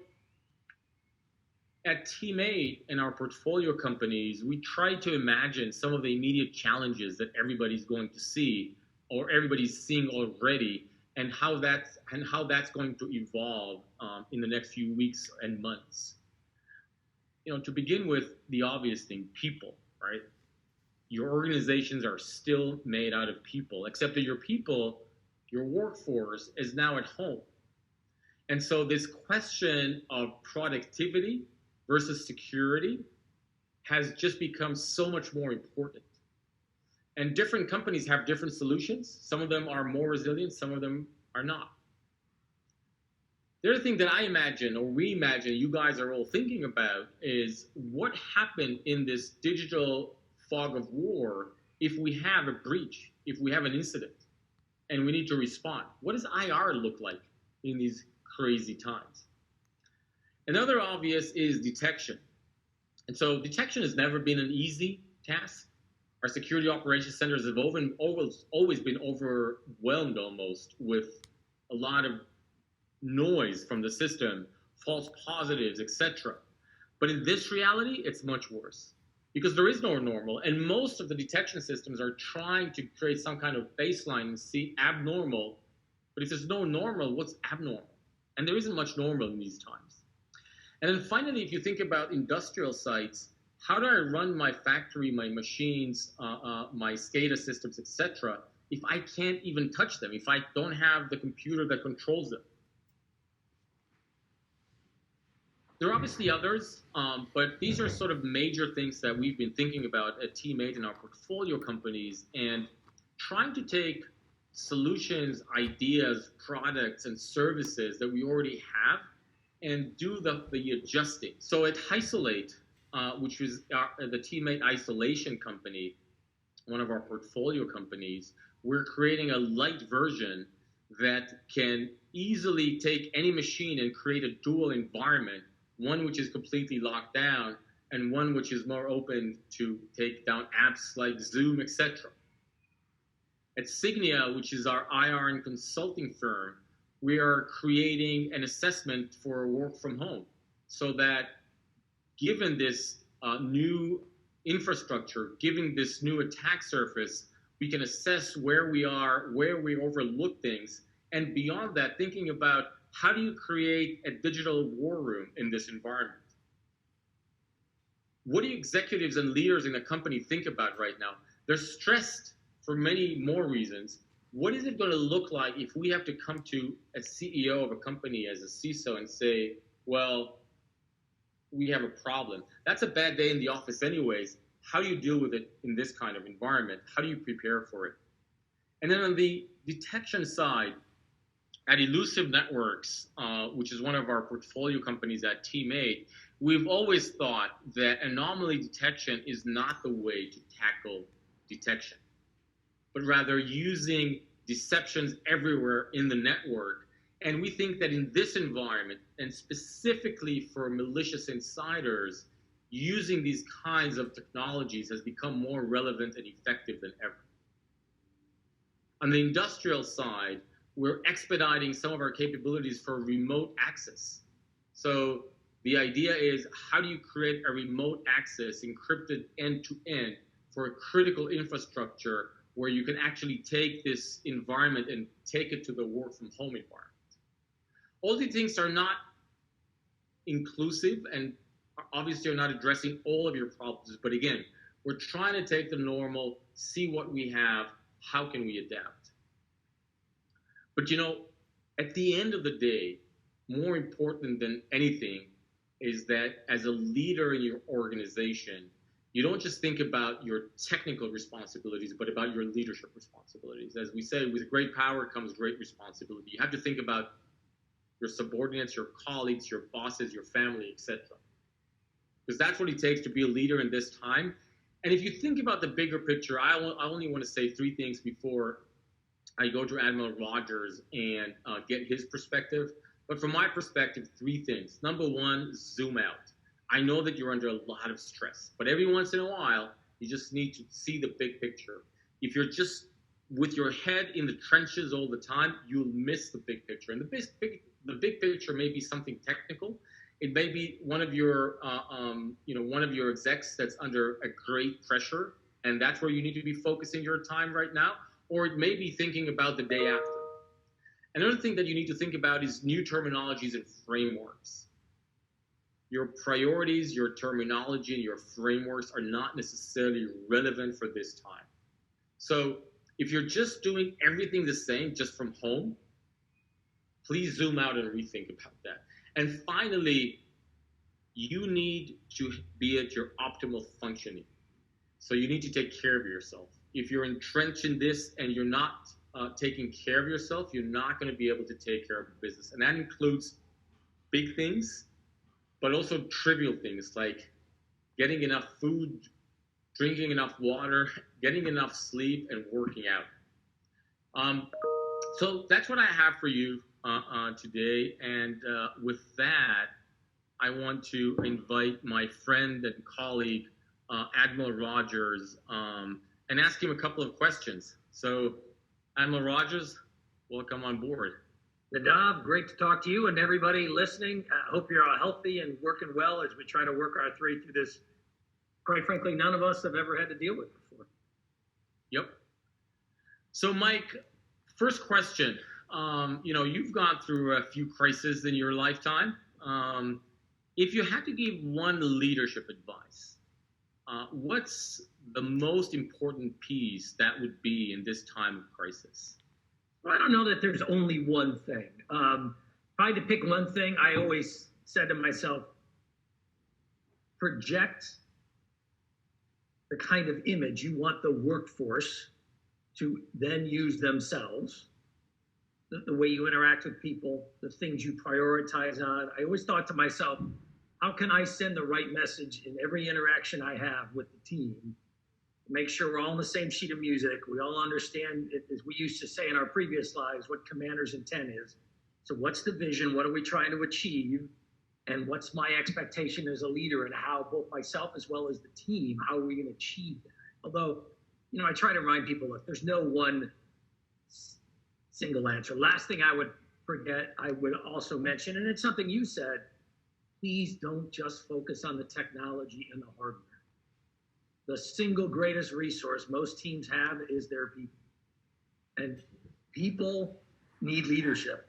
at TEAM8 and our portfolio companies, we try to imagine some of the immediate challenges that everybody's going to see or everybody's seeing already, and how that's going to evolve in the next few weeks and months. You know, to begin with, the obvious thing, people, right? Your organizations are still made out of people, except that your people, your workforce, is now at home. And so this question of productivity versus security has just become so much more important. And different companies have different solutions. Some of them are more resilient, some of them are not. The other thing that I imagine, or we imagine, you guys are all thinking about is what happened in this digital fog of war if we have a breach, if we have an incident, and we need to respond. What does IR look like in these crazy times? Another obvious is detection. And so detection has never been an easy task. Our security operations centers have always been overwhelmed almost with a lot of noise from the system, false positives, etc. But in this reality, it's much worse because there is no normal, and most of the detection systems are trying to create some kind of baseline and see abnormal. But if there's no normal, what's abnormal? And there isn't much normal in these times. And then finally, if you think about industrial sites, how do I run my factory, my machines, my SCADA systems, etc., if I can't even touch them, if I don't have the computer that controls them? There are obviously others, but these are sort of major things that we've been thinking about at TEAM8 in our portfolio companies, and trying to take solutions, ideas, products, and services that we already have and do the adjusting. So at Isolate, which is the TEAM8 isolation company, one of our portfolio companies, we're creating a light version that can easily take any machine and create a dual environment, one which is completely locked down and one which is more open to take down apps like Zoom, etc. At Signia, which is our IR and consulting firm, we are creating an assessment for work from home so that given this new infrastructure, given this new attack surface, we can assess where we are, where we overlook things, and beyond that, thinking about how do you create a digital war room in this environment? What do executives and leaders in a company think about right now? They're stressed for many more reasons. What is it going to look like if we have to come to a CEO of a company as a CISO and say, well, we have a problem? That's a bad day in the office anyways. How do you deal with it in this kind of environment? How do you prepare for it? And then on the detection side, at Elusive Networks, which is one of our portfolio companies at TEAM8, we've always thought that anomaly detection is not the way to tackle detection, but rather using deceptions everywhere in the network. And we think that in this environment, and specifically for malicious insiders, using these kinds of technologies has become more relevant and effective than ever. On the industrial side, we're expediting some of our capabilities for remote access. So the idea is, how do you create a remote access encrypted end-to-end for a critical infrastructure where you can actually take this environment and take it to the work from home environment? All these things are not inclusive and obviously are not addressing all of your problems. But again, we're trying to take the normal, see what we have, how can we adapt? But you know, at the end of the day, more important than anything is that as a leader in your organization, you don't just think about your technical responsibilities, but about your leadership responsibilities. As we say, with great power comes great responsibility. You have to think about your subordinates, your colleagues, your bosses, your family, etc. Because that's what it takes to be a leader in this time. And if you think about the bigger picture, I only want to say three things before I go to Admiral Rogers and get his perspective. But from my perspective, three things. Number one, zoom out. I know that you're under a lot of stress, but every once in a while, you just need to see the big picture. If you're just with your head in the trenches all the time, you'll miss the big picture. And the big picture may be something technical. It may be one of your, one of your execs that's under a great pressure, and that's where you need to be focusing your time right now. Or it may be thinking about the day after. Another thing that you need to think about is new terminologies and frameworks. Your priorities, your terminology, and your frameworks are not necessarily relevant for this time. So if you're just doing everything the same, just from home, please zoom out and rethink about that. And finally, you need to be at your optimal functioning. So you need to take care of yourself. if you're entrenched in this and you're not taking care of yourself, you're not going to be able to take care of the business. And that includes big things, but also trivial things like getting enough food, drinking enough water, getting enough sleep, and working out. So that's what I have for you today. And with that, I want to invite my friend and colleague, Admiral Rogers, and ask him a couple of questions. So, Admiral Rogers, welcome on board. Nadav, great to talk to you and everybody listening. I hope you're all healthy and working well as we try to work our way through this, quite frankly, none of us have ever had to deal with before. Yep. So, Mike, first question. You've gone through a few crises in your lifetime. If you had to give one leadership advice, what's the most important piece that would be in this time of crisis? Well, I don't know that there's only one thing. If I had to pick one thing, I always said to myself, project the kind of image you want the workforce to then use themselves, the way you interact with people, the things you prioritize on. I always thought to myself, how can I send the right message in every interaction I have with the team? Make sure we're all on the same sheet of music. We all understand, as we used to say in our previous lives, what commander's intent is. So what's the vision? What are we trying to achieve? And what's my expectation as a leader, and how both myself as well as the team, how are we going to achieve that? Although, I try to remind people, look, there's no one single answer. Last thing I would forget, I would also mention, and it's something you said, please don't just focus on the technology and the hardware. The single greatest resource most teams have is their people. And people need leadership.